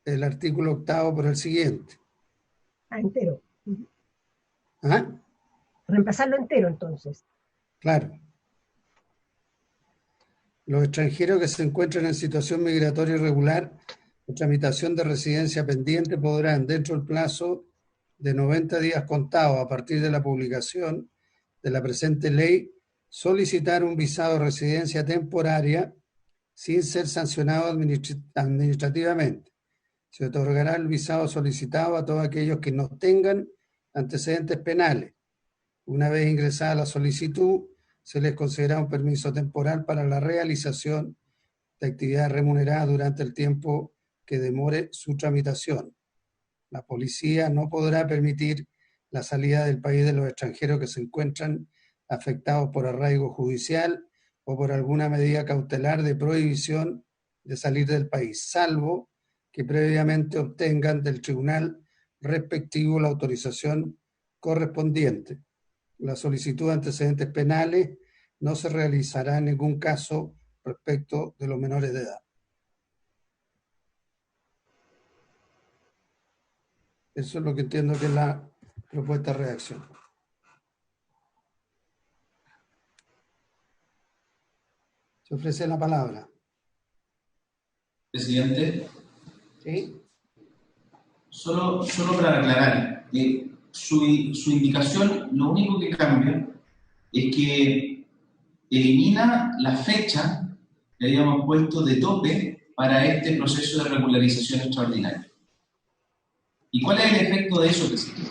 el artículo octavo por el siguiente. Entero. ¿Ah? Reemplazarlo entero, entonces. Claro. Los extranjeros que se encuentren en situación migratoria irregular o tramitación de residencia pendiente podrán, dentro del plazo de 90 días contados a partir de la publicación de la presente ley, solicitar un visado de residencia temporaria sin ser sancionado administrativamente. Se otorgará el visado solicitado a todos aquellos que no tengan antecedentes penales. Una vez ingresada la solicitud, se les concederá un permiso temporal para la realización de actividades remuneradas durante el tiempo que demore su tramitación. La policía no podrá permitir la salida del país de los extranjeros que se encuentran afectados por arraigo judicial o por alguna medida cautelar de prohibición de salir del país, salvo que previamente obtengan del tribunal respectivo la autorización correspondiente. La solicitud de antecedentes penales no se realizará en ningún caso respecto de los menores de edad. Eso es lo que entiendo que es la propuesta de redacción. Se ofrece la palabra. Presidente. ¿Sí? Solo para aclarar, su indicación, lo único que cambia es que elimina la fecha que habíamos puesto de tope para este proceso de regularización extraordinaria. ¿Y cuál es el efecto de eso, presidente?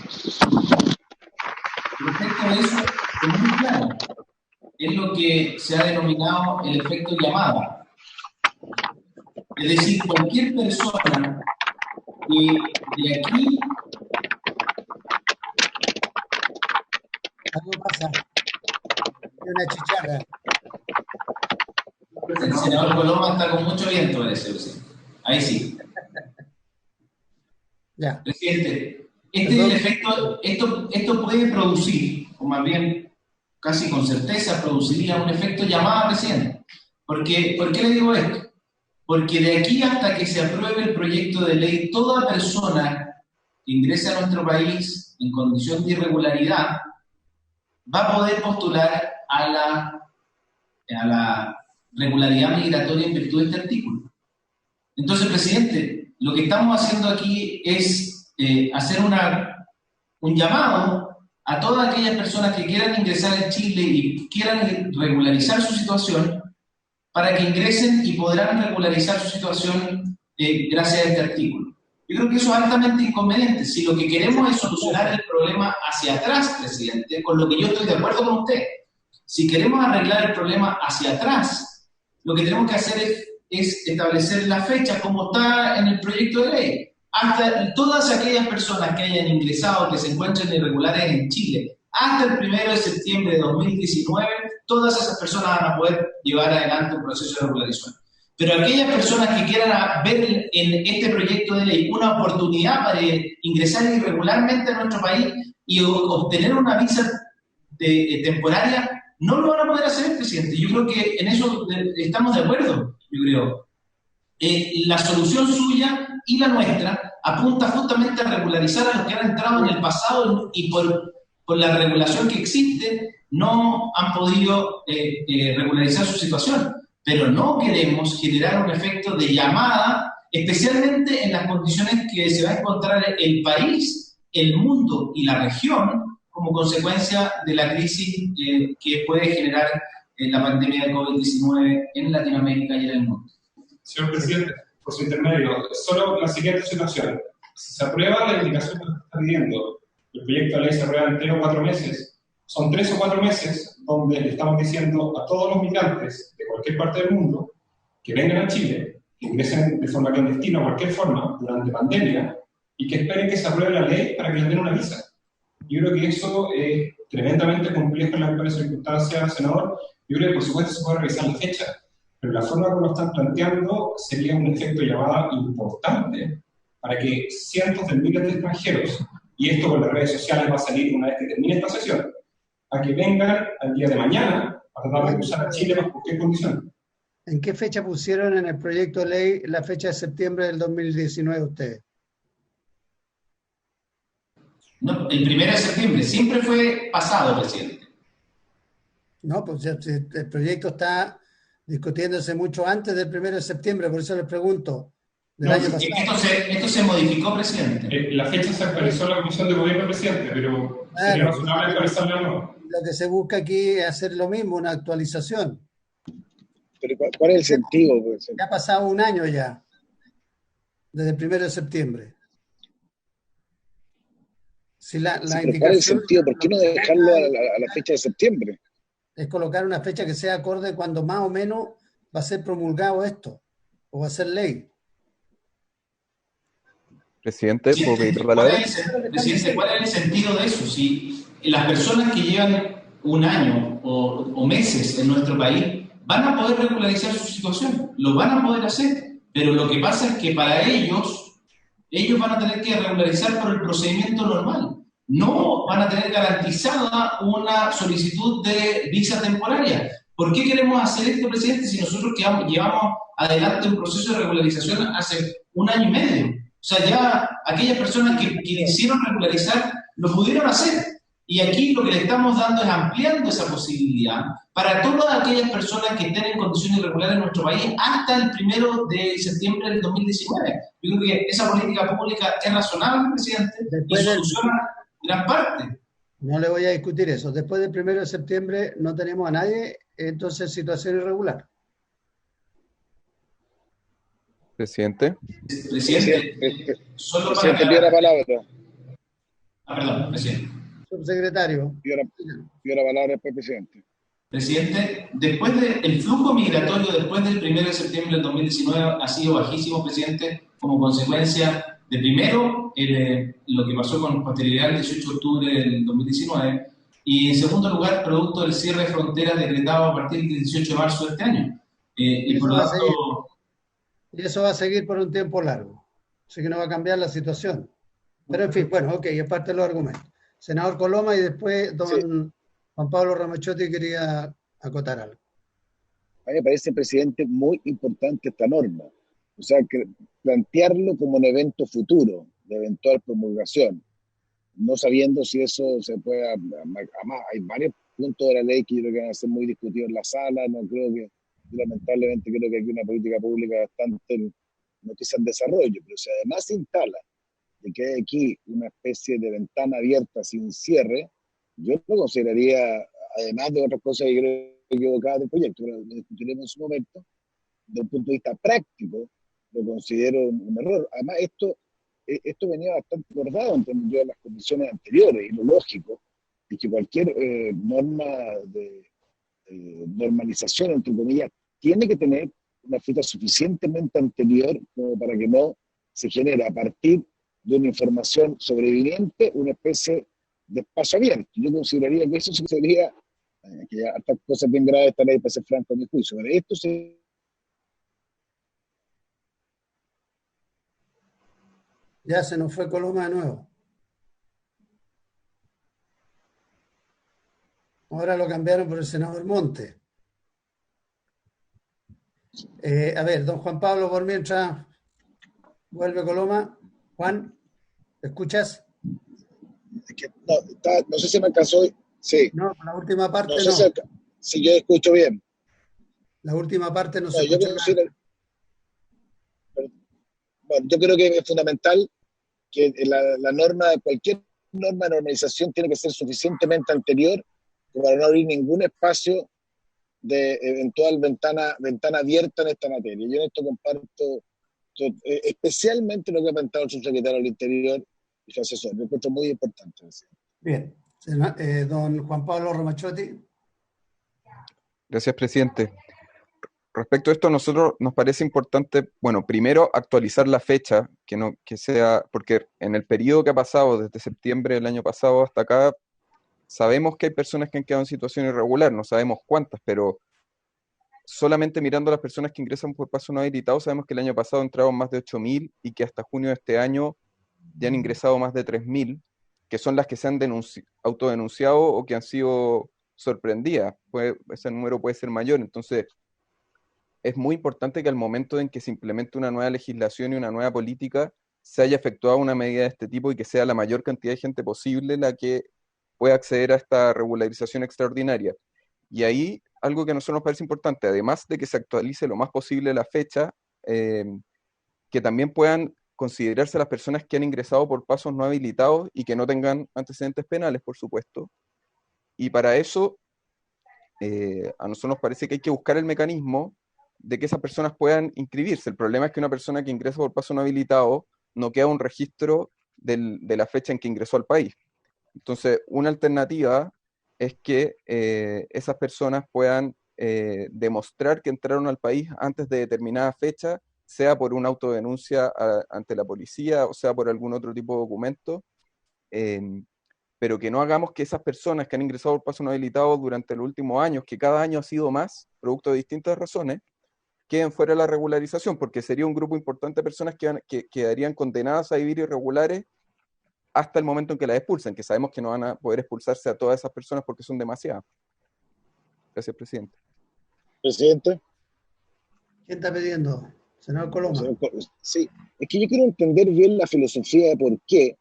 El efecto de eso es muy claro. Es lo que se ha denominado el efecto llamada. Es decir, cualquier persona que de aquí... Algo pasa. Hay una chicharra. El senador Coloma está con mucho viento, parece. Ahí sí. Ya. Presidente, este es el efecto, esto puede producir, o más bien casi con certeza produciría un efecto llamada, presidente. ¿Por qué le digo esto? Porque de aquí hasta que se apruebe el proyecto de ley, toda persona que ingrese a nuestro país en condición de irregularidad va a poder postular a la regularidad migratoria en virtud de este artículo. Entonces, presidente, lo que estamos haciendo aquí es hacer un llamado a todas aquellas personas que quieran ingresar en Chile y quieran regularizar su situación, para que ingresen y podrán regularizar su situación gracias a este artículo. Yo creo que eso es altamente inconveniente. Si lo que queremos es solucionar el problema hacia atrás, presidente, con lo que yo estoy de acuerdo con usted, si queremos arreglar el problema hacia atrás, lo que tenemos que hacer es establecer la fecha como está en el proyecto de ley. Hasta todas aquellas personas que hayan ingresado, que se encuentren irregulares en Chile, hasta el 1 de septiembre de 2019, todas esas personas van a poder llevar adelante un proceso de regularización. Pero aquellas personas que quieran ver en este proyecto de ley una oportunidad para ingresar irregularmente a nuestro país y obtener una visa temporaria, no lo van a poder hacer, presidente. Yo creo que en eso estamos de acuerdo, yo creo. La solución suya y la nuestra apunta justamente a regularizar a los que han entrado en el pasado y por la regulación que existe no han podido regularizar su situación. Pero no queremos generar un efecto de llamada, especialmente en las condiciones que se va a encontrar el país, el mundo y la región como consecuencia de la crisis que puede generar la pandemia de COVID-19 en Latinoamérica y en el mundo. Señor presidente, por su intermedio, solo la siguiente situación. Si se aprueba la indicación que está pidiendo, el proyecto de ley se aprueba en 3 o 4 meses, son 3 o 4 meses donde le estamos diciendo a todos los migrantes de cualquier parte del mundo que vengan a Chile, que ingresen de forma clandestina o cualquier forma durante pandemia y que esperen que se apruebe la ley para que les den una visa. Yo creo que eso es tremendamente complejo en las actuales circunstancias, senador. Yo creo que por supuesto se puede revisar la fecha, pero la forma como lo están planteando sería un efecto de llamada importante para que cientos de miles de extranjeros, y esto por las redes sociales va a salir una vez que termine esta sesión, a que vengan al día de mañana a tratar de cruzar a Chile bajo cualquier condición. ¿En qué fecha pusieron en el proyecto de ley la fecha de septiembre del 2019 ustedes? No, el 1 de septiembre siempre fue pasado, presidente. No, pues el proyecto está discutiéndose mucho antes del 1 de septiembre, por eso les pregunto. Esto se modificó, presidente. La fecha se actualizó en la Comisión de Gobierno, presidente, pero sería razonable actualizarla o no. Lo que se busca aquí es hacer lo mismo, una actualización. Pero ¿cuál es el sentido? Ya ha pasado un año ya, desde el 1 de septiembre. Si la indicación, ¿cuál es el sentido? ¿Por qué no dejarlo a la fecha de septiembre? Es colocar una fecha que sea acorde cuando más o menos va a ser promulgado esto, o va a ser ley. Presidente, ¿puedo pedir la palabra? Presidente, ¿cuál es el sentido de eso? Si las personas que llevan un año o meses en nuestro país van a poder regularizar su situación, lo van a poder hacer, pero lo que pasa es que para ellos van a tener que regularizar por el procedimiento normal. No van a tener garantizada una solicitud de visa temporaria. ¿Por qué queremos hacer esto, presidente, si nosotros llevamos adelante un proceso de regularización hace un año y medio? O sea, ya aquellas personas que quisieron regularizar lo pudieron hacer. Y aquí lo que le estamos dando es ampliando esa posibilidad para todas aquellas personas que estén en condiciones irregulares en nuestro país hasta el 1 de septiembre del 2019. Yo creo que esa política pública es razonable, presidente, y soluciona gran parte. No le voy a discutir eso. Después del 1 de septiembre no tenemos a nadie, entonces situación irregular. Presidente. Presidente, solo presidente, para pido la palabra. Perdón, presidente. Subsecretario. Pido la palabra después, presidente. Presidente, después del flujo migratorio, después del 1 de septiembre del 2019, ha sido bajísimo, presidente, como consecuencia de primero lo que pasó con posterioridad el 18 de octubre del 2019 y en segundo lugar, producto del cierre de fronteras decretado a partir del 18 de marzo de este año. Y por lo tanto... Y eso va a seguir por un tiempo largo. Así que no va a cambiar la situación. Pero en fin, bueno, ok, es parte de los argumentos. Senador Coloma y después don Juan Pablo Ramachotti quería acotar algo. A mí me parece, presidente, muy importante esta norma. O sea, que plantearlo como un evento futuro, de eventual promulgación, no sabiendo si eso se puede... Además, hay varios puntos de la ley que yo creo que van a ser muy discutidos en la sala, no creo que... Lamentablemente creo que hay una política pública bastante, no quizás en desarrollo, pero si además se instala de que hay aquí una especie de ventana abierta sin cierre, yo lo consideraría, además de otras cosas que creo equivocadas del proyecto, pero lo discutiremos en su momento, desde el punto de vista práctico, lo considero un error. Además, esto esto venía bastante acordado en las comisiones anteriores, y lo lógico es que cualquier norma de normalización, entre comillas, tiene que tener una fecha suficientemente anterior como para que no se genere a partir de una información sobreviviente una especie de espacio abierto. Yo consideraría que eso sería, que ya estas cosas bien graves están ahí para ser franco en mi juicio, pero esto se... Ya se nos fue Coloma de nuevo. Ahora lo cambiaron por el senador Monte. A ver, don Juan Pablo, por mientras vuelve Coloma. Juan, ¿te escuchas? No sé si me alcanzó. Sí. No, la última parte no. Sé si yo escucho bien. La última parte no se escucha. Bueno, yo creo que es fundamental que la norma, cualquier norma de normalización tiene que ser suficientemente anterior para no abrir ningún espacio de eventual ventana abierta en esta materia. Yo en esto comparto especialmente lo que ha comentado el subsecretario del Interior y su asesor. Me encuentro muy importante. Bien. Don Juan Pablo Romachotti. Gracias, presidente. Respecto a esto, a nosotros nos parece importante, bueno, primero actualizar la fecha, que sea, porque en el periodo que ha pasado desde septiembre del año pasado hasta acá, sabemos que hay personas que han quedado en situación irregular, no sabemos cuántas, pero solamente mirando a las personas que ingresan por paso no habilitado, sabemos que el año pasado entraron más de 8.000 y que hasta junio de este año ya han ingresado más de 3.000, que son las que se han autodenunciado o que han sido sorprendidas. Ese número puede ser mayor, entonces es muy importante que al momento en que se implemente una nueva legislación y una nueva política, se haya efectuado una medida de este tipo y que sea la mayor cantidad de gente posible la que pueda acceder a esta regularización extraordinaria. Y ahí, algo que a nosotros nos parece importante, además de que se actualice lo más posible la fecha, que también puedan considerarse las personas que han ingresado por pasos no habilitados y que no tengan antecedentes penales, por supuesto. Y para eso, a nosotros nos parece que hay que buscar el mecanismo de que esas personas puedan inscribirse. El problema es que una persona que ingresa por paso no habilitado no queda un registro de la fecha en que ingresó al país. Entonces, una alternativa es que esas personas puedan demostrar que entraron al país antes de determinada fecha, sea por una autodenuncia ante la policía o sea por algún otro tipo de documento, pero que no hagamos que esas personas que han ingresado por paso no habilitado durante los últimos años, que cada año ha sido más, producto de distintas razones, queden fuera de la regularización, porque sería un grupo importante de personas que quedarían condenadas a vivir irregulares hasta el momento en que las expulsen, que sabemos que no van a poder expulsarse a todas esas personas porque son demasiadas. Gracias, presidente. Presidente. ¿Quién está pidiendo? Senador Coloma. Sí, es que yo quiero entender bien la filosofía de por qué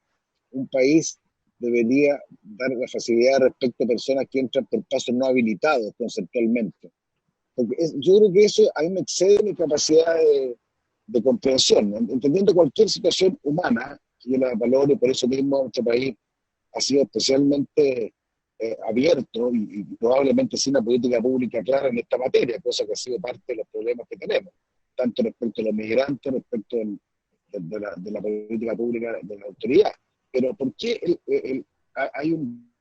un país debería dar la facilidad respecto a personas que entran por pasos no habilitados conceptualmente. Porque yo creo que eso a mí me excede mi capacidad de comprensión, entendiendo cualquier situación humana, que yo la valoro y por eso mismo nuestro país ha sido especialmente abierto y probablemente sin una política pública clara en esta materia, cosa que ha sido parte de los problemas que tenemos, tanto respecto a los migrantes, respecto de la política pública de la autoridad. Pero ¿por qué hay un...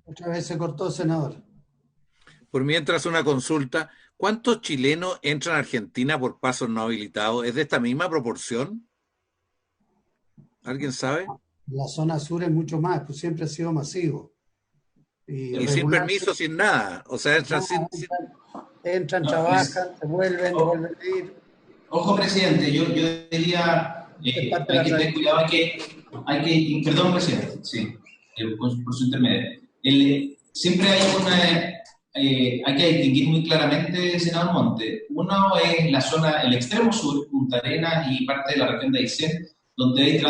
Otra vez se cortó, senador. Por mientras, una consulta. ¿Cuántos chilenos entran a Argentina por pasos no habilitados? ¿Es de esta misma proporción? ¿Alguien sabe? La zona sur es mucho más, pues siempre ha sido masivo. Y sin permiso, sin nada. O sea, entran, trabajan, se vuelven a ir. Ojo, presidente, yo diría, hay que tener cuidado, perdón, presidente, sí, por su intermedio. Siempre hay que distinguir muy claramente, senador Monte. Uno es la zona, el extremo sur, Punta Arenas y parte de la región de Aysén, donde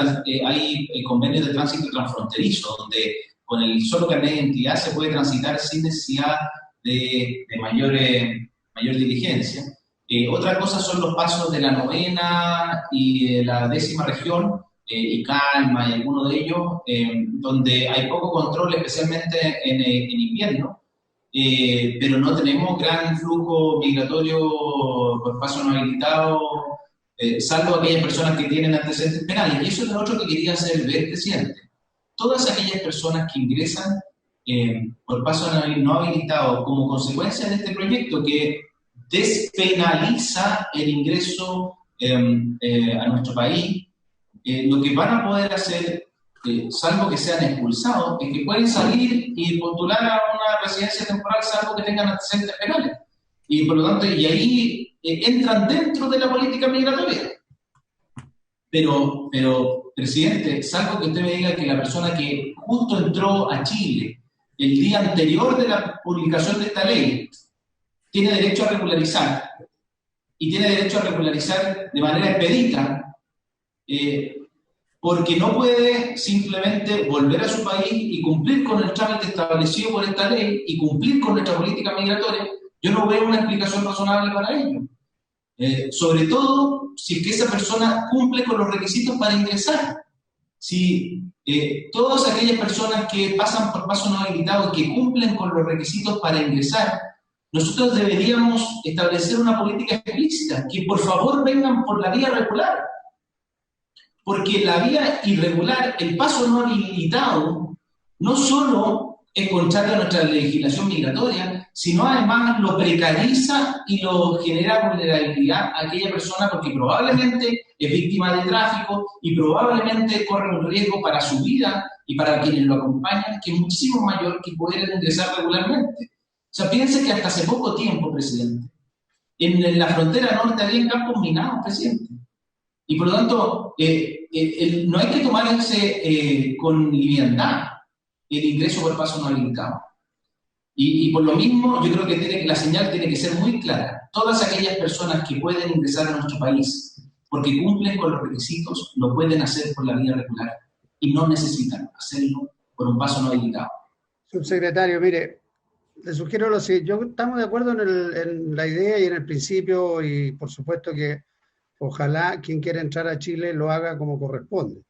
hay convenios de tránsito transfronterizo, donde con el solo carnet de identidad se puede transitar sin necesidad de mayor diligencia. Otra cosa son los pasos de la 9ª y de la 10ª región, y Calma y alguno de ellos, donde hay poco control, especialmente en invierno, pero no tenemos gran flujo migratorio por paso no habilitado, salvo aquellas personas que tienen antecedentes penales. Y eso es lo otro que quería hacer ver, presidente. Todas aquellas personas que ingresan por paso no habilitado como consecuencia de este proyecto que despenaliza el ingreso a nuestro país, lo que van a poder hacer, salvo que sean expulsados, es que pueden salir y postular a una residencia temporal salvo que tengan antecedentes penales. Y por lo tanto, y ahí entran dentro de la política migratoria. Pero, presidente, salvo que usted me diga que la persona que justo entró a Chile el día anterior de la publicación de esta ley tiene derecho a regularizar, y tiene derecho a regularizar de manera expedita, porque no puede simplemente volver a su país y cumplir con el trámite establecido por esta ley y cumplir con nuestra política migratoria, yo no veo una explicación razonable para ello. Sobre todo si es que esa persona cumple con los requisitos para ingresar. Si todas aquellas personas que pasan por paso no habilitado y que cumplen con los requisitos para ingresar, nosotros deberíamos establecer una política explícita, que por favor vengan por la vía regular. Porque la vía irregular, el paso no habilitado, no solo es contrario a nuestra legislación migratoria, sino además lo precariza y lo genera vulnerabilidad a aquella persona porque probablemente es víctima de tráfico y probablemente corre un riesgo para su vida y para quienes lo acompañan, que es muchísimo mayor que poder ingresar regularmente. O sea, piense que hasta hace poco tiempo, presidente, en la frontera norte había campos minados, presidente. Y por lo tanto, no hay que tomarse con liviandad el ingreso por paso no habilitado. Y por lo mismo, yo creo que la señal tiene que ser muy clara. Todas aquellas personas que pueden ingresar a nuestro país porque cumplen con los requisitos, lo pueden hacer por la vía regular y no necesitan hacerlo por un paso no habilitado. Subsecretario, mire, le sugiero lo siguiente. Estamos de acuerdo en la idea y en el principio, y por supuesto que ojalá quien quiera entrar a Chile lo haga como corresponde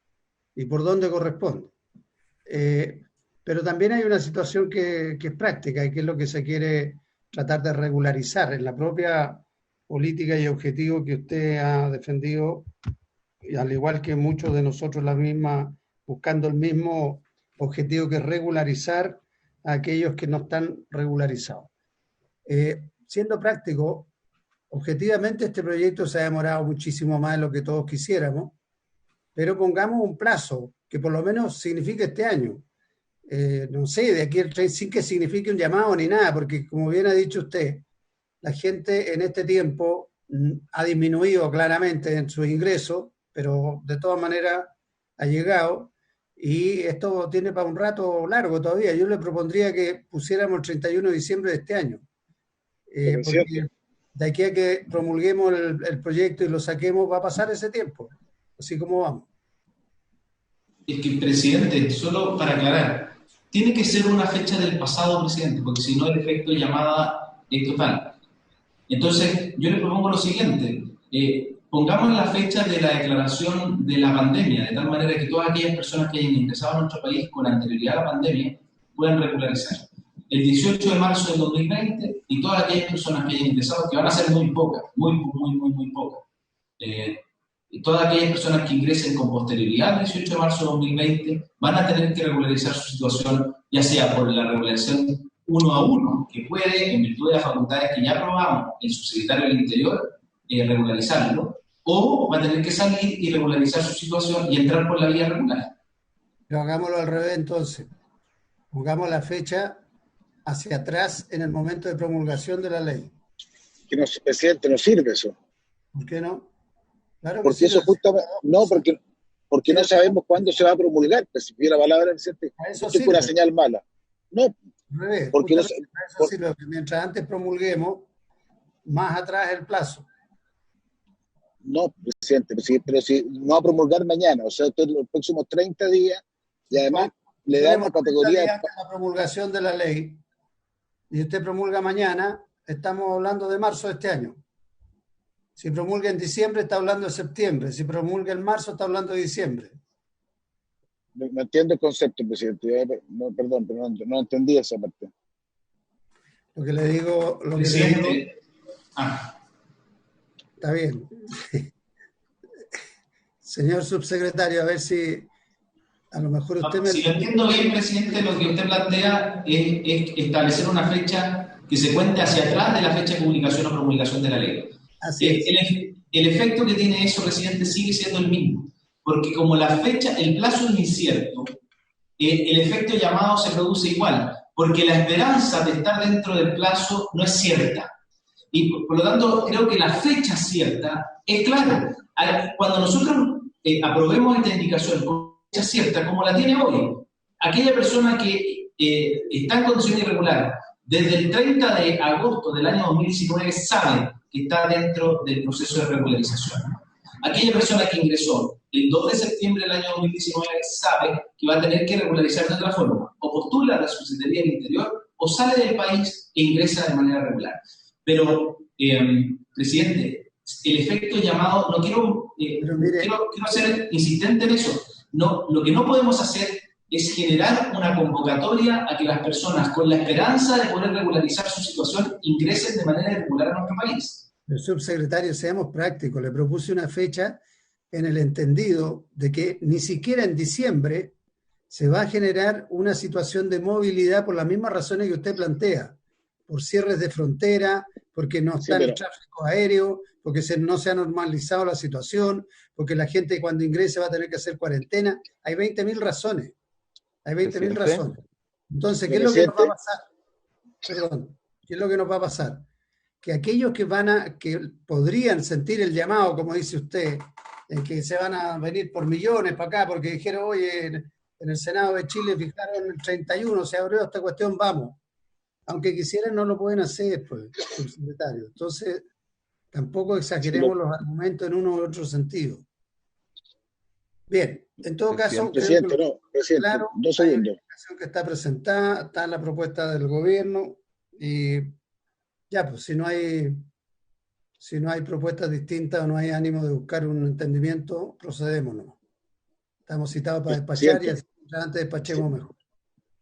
y por donde corresponde. Pero también hay una situación que es práctica y que es lo que se quiere tratar de regularizar en la propia política y objetivo que usted ha defendido, y al igual que muchos de nosotros la misma, buscando el mismo objetivo, que es regularizar a aquellos que no están regularizados. Siendo práctico, objetivamente este proyecto se ha demorado muchísimo más de lo que todos quisiéramos, pero pongamos un plazo que por lo menos signifique este año. No sé, de aquí al 30, sin que signifique un llamado ni nada, porque como bien ha dicho usted, la gente en este tiempo ha disminuido claramente en sus ingresos, pero de todas maneras ha llegado, y esto tiene para un rato largo todavía. Yo le propondría que pusiéramos el 31 de diciembre de este año, porque de aquí a que promulguemos el proyecto y lo saquemos va a pasar ese tiempo, así como vamos. Es que, presidente, solo para aclarar, tiene que ser una fecha del pasado, presidente, porque si no el efecto llamada es total. Entonces, yo le propongo lo siguiente, pongamos la fecha de la declaración de la pandemia, de tal manera que todas aquellas personas que hayan ingresado a nuestro país con anterioridad a la pandemia puedan regularizar. El 18 de marzo del 2020, y todas aquellas personas que hayan ingresado, que van a ser muy pocas, muy pocas, todas aquellas personas que ingresen con posterioridad al 18 de marzo de 2020 van a tener que regularizar su situación, ya sea por la regulación 1 a 1, que puede, en virtud de las facultades que ya aprobamos, el subsecretario del Interior, regularizarlo, o va a tener que salir y regularizar su situación y entrar por la vía regular. Pero hagámoslo al revés entonces. Pongamos la fecha hacia atrás en el momento de promulgación de la ley. Que no, presidente, no sirve eso. ¿Por qué no? Claro, porque eso justamente, no, porque no sabemos cuándo se va a promulgar, pues si hubiera palabra, presidente, eso es una señal mala. No, al revés, porque no, sirve, mientras antes promulguemos, más atrás el plazo. No, presidente, pero si no va a promulgar mañana, o sea, los próximos 30 días, y además le damos categoría de la promulgación de la ley, y usted promulga mañana, estamos hablando de marzo de este año. Si promulga en diciembre, está hablando de septiembre. Si promulga en marzo, está hablando de diciembre. No entiendo el concepto, presidente. No, perdón, pero no entendí esa parte. Lo que le digo, Presidente. Está bien. Señor subsecretario, a ver si a lo mejor usted Si lo entiendo bien, presidente, lo que usted plantea es establecer una fecha que se cuente hacia atrás de la fecha de publicación o promulgación de la ley. Así es. El efecto que tiene eso, presidente, sigue siendo el mismo, porque como la fecha, el plazo es incierto, el efecto llamado se produce igual, porque la esperanza de estar dentro del plazo no es cierta. Y por lo tanto, creo que la fecha cierta es clara. Cuando nosotros aprobemos esta indicación con fecha cierta, como la tiene hoy, aquella persona que está en condición irregular desde el 30 de agosto del año 2019 sabe que está dentro del proceso de regularización. Aquella persona que ingresó el 2 de septiembre del año 2019 sabe que va a tener que regularizar de otra forma. O postula a la Subsecretaría del Interior o sale del país e ingresa de manera regular. Pero, presidente, el efecto llamado, no quiero, quiero ser insistente en eso. No, lo que no podemos hacer es generar una convocatoria a que las personas, con la esperanza de poder regularizar su situación, ingresen de manera irregular a nuestro país. El subsecretario, seamos prácticos, le propuse una fecha en el entendido de que ni siquiera en diciembre se va a generar una situación de movilidad por las mismas razones que usted plantea, por cierres de frontera, porque no está el tráfico aéreo, porque no se ha normalizado la situación, porque la gente cuando ingrese va a tener que hacer cuarentena. Hay 20.000 razones. Hay 20.000 razones. Entonces, ¿qué es lo que nos va a pasar? Perdón, ¿qué es lo que nos va a pasar? Que aquellos que podrían sentir el llamado, como dice usted, que se van a venir por millones para acá, porque dijeron, oye, en el Senado de Chile fijaron el 31, se abrió esta cuestión, vamos. Aunque quisieran, no lo pueden hacer, pues, subsecretario. Entonces, tampoco exageremos los argumentos en uno u otro sentido. Bien, en todo caso, presidente, claro, dos segundos. Hay una indicación que está presentada, está en la propuesta del gobierno, y ya, pues, si no hay propuestas distintas o no hay ánimo de buscar un entendimiento, procedémonos. Estamos citados para despachar y antes despachemos mejor.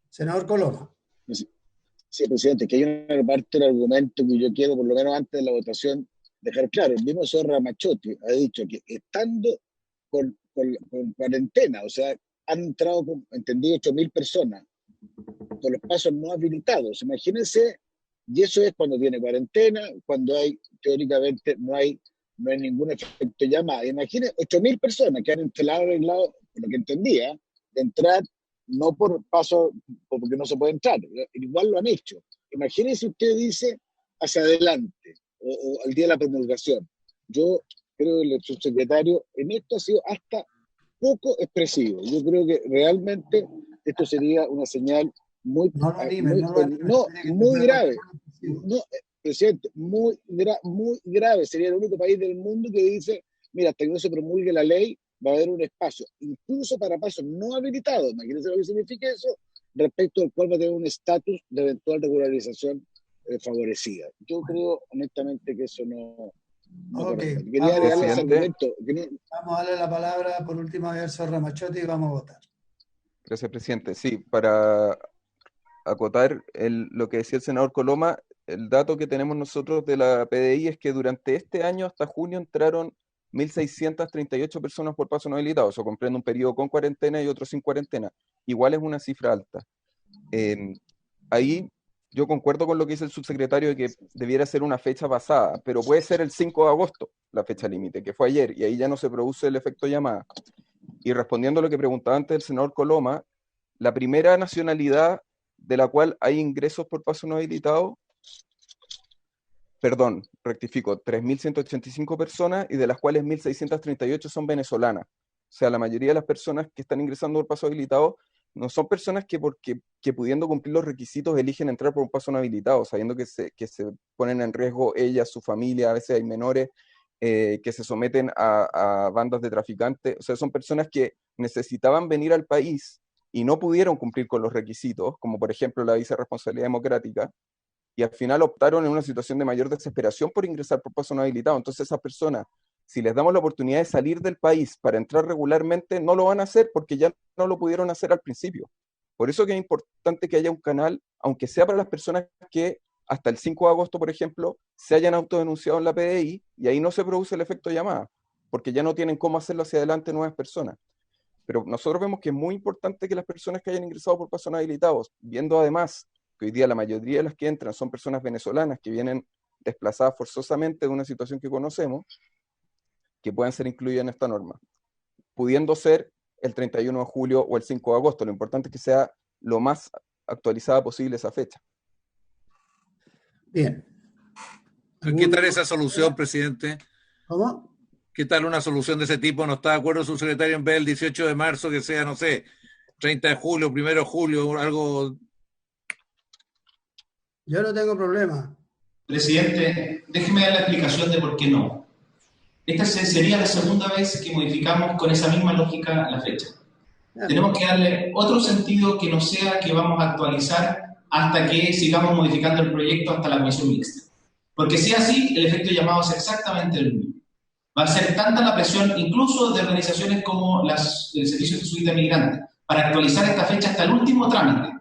Senador Coloma. Sí, presidente, que hay una parte del argumento que yo quiero, por lo menos antes de la votación, dejar claro. El mismo señor Ramachotti ha dicho que estando con cuarentena, o sea, han entrado, entendí, 8.000 personas con los pasos no habilitados. Imagínense, y eso es cuando tiene cuarentena, cuando teóricamente no hay ningún efecto llamada. Imagínense 8.000 personas que han arreglado, por lo que entendía, de entrar no por paso, porque no se puede entrar, igual lo han hecho. Imagínense, usted dice hacia adelante, o al día de la promulgación. Yo creo que el subsecretario en esto ha sido hasta poco expresivo. Yo creo que realmente esto sería una señal muy grave. No, presidente, muy grave. Sería el único país del mundo que dice, mira, hasta que no se promulgue la ley, va a haber un espacio, incluso para pasos no habilitados. Imagínense lo que significa eso, respecto al cual va a tener un estatus de eventual regularización favorecida. Yo creo, honestamente, que eso no quería darle ese argumento. Vamos a darle la palabra por última vez a Ramachotti y vamos a votar. Gracias, presidente. Sí, para acotar lo que decía el senador Coloma, el dato que tenemos nosotros de la PDI es que durante este año hasta junio entraron 1.638 personas por paso no habilitado. Eso comprende un periodo con cuarentena y otro sin cuarentena. Igual es una cifra alta. Ahí yo concuerdo con lo que dice el subsecretario de que debiera ser una fecha pasada, pero puede ser el 5 de agosto la fecha límite, que fue ayer, y ahí ya no se produce el efecto llamada. Y respondiendo a lo que preguntaba antes el senador Coloma, la primera nacionalidad de la cual hay ingresos por paso no habilitado, perdón, rectifico, 3.185 personas, y de las cuales 1.638 son venezolanas. O sea, la mayoría de las personas que están ingresando por paso habilitado no son personas que pudiendo cumplir los requisitos eligen entrar por un paso no habilitado, sabiendo que se ponen en riesgo ellas, su familia, a veces hay menores que se someten a bandas de traficantes. O sea, son personas que necesitaban venir al país y no pudieron cumplir con los requisitos, como por ejemplo la vicerresponsabilidad democrática, y al final optaron en una situación de mayor desesperación por ingresar por paso no habilitado. Entonces esas personas, si les damos la oportunidad de salir del país para entrar regularmente, no lo van a hacer porque ya no lo pudieron hacer al principio. Por eso que es importante que haya un canal, aunque sea para las personas que hasta el 5 de agosto, por ejemplo, se hayan autodenunciado en la PDI y ahí no se produce el efecto llamada, porque ya no tienen cómo hacerlo hacia adelante nuevas personas. Pero nosotros vemos que es muy importante que las personas que hayan ingresado por pasos no habilitados, viendo además que hoy día la mayoría de las que entran son personas venezolanas que vienen desplazadas forzosamente de una situación que conocemos, que puedan ser incluidas en esta norma, pudiendo ser el 31 de julio o el 5 de agosto. Lo importante es que sea lo más actualizada posible esa fecha. Bien. ¿Qué tal esa solución, presidente? ¿Cómo? ¿Qué tal una solución de ese tipo? ¿No está de acuerdo su secretario en vez del 18 de marzo que sea, no sé, 30 de julio, 1 de julio, algo? Yo no tengo problema. Presidente, déjeme dar la explicación de por qué no. Esta sería la segunda vez que modificamos con esa misma lógica la fecha. Tenemos que darle otro sentido que no sea que vamos a actualizar hasta que sigamos modificando el proyecto hasta la comisión mixta. Porque si es así, el efecto llamado es exactamente el mismo. Va a ser tanta la presión, incluso de organizaciones como el Servicio de Jesuita Migrante, para actualizar esta fecha hasta el último trámite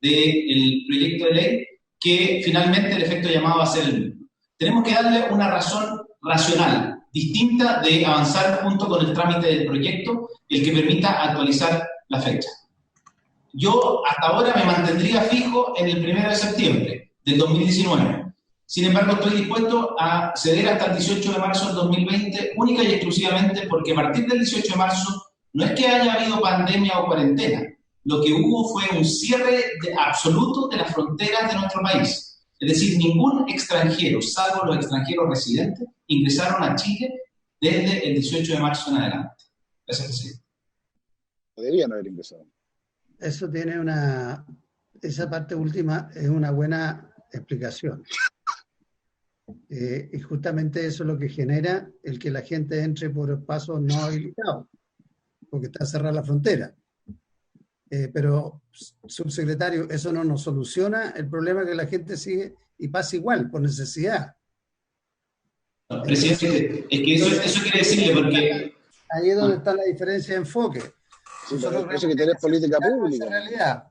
del proyecto de ley, que finalmente el efecto llamado va a ser el mismo. Tenemos que darle una razón racional, distinta de avanzar junto con el trámite del proyecto, el que permita actualizar la fecha. Yo hasta ahora me mantendría fijo en el 1 de septiembre del 2019. Sin embargo, estoy dispuesto a ceder hasta el 18 de marzo del 2020, única y exclusivamente porque a partir del 18 de marzo no es que haya habido pandemia o cuarentena. Lo que hubo fue un cierre absoluto de las fronteras de nuestro país. Es decir, ningún extranjero, salvo los extranjeros residentes, ingresaron a Chile desde el 18 de marzo en adelante. Gracias, presidente. Podrían haber ingresado. Eso tiene esa parte última es una buena explicación. Y justamente eso es lo que genera el que la gente entre por pasos no habilitados, porque está cerrada la frontera. Pero, subsecretario, eso no nos soluciona el problema que la gente sigue y pasa igual, por necesidad. No, presidente, es que eso quiere decirle porque... Ahí es donde está la diferencia de enfoque. Sí, pero eso que tener política pública. Realidad.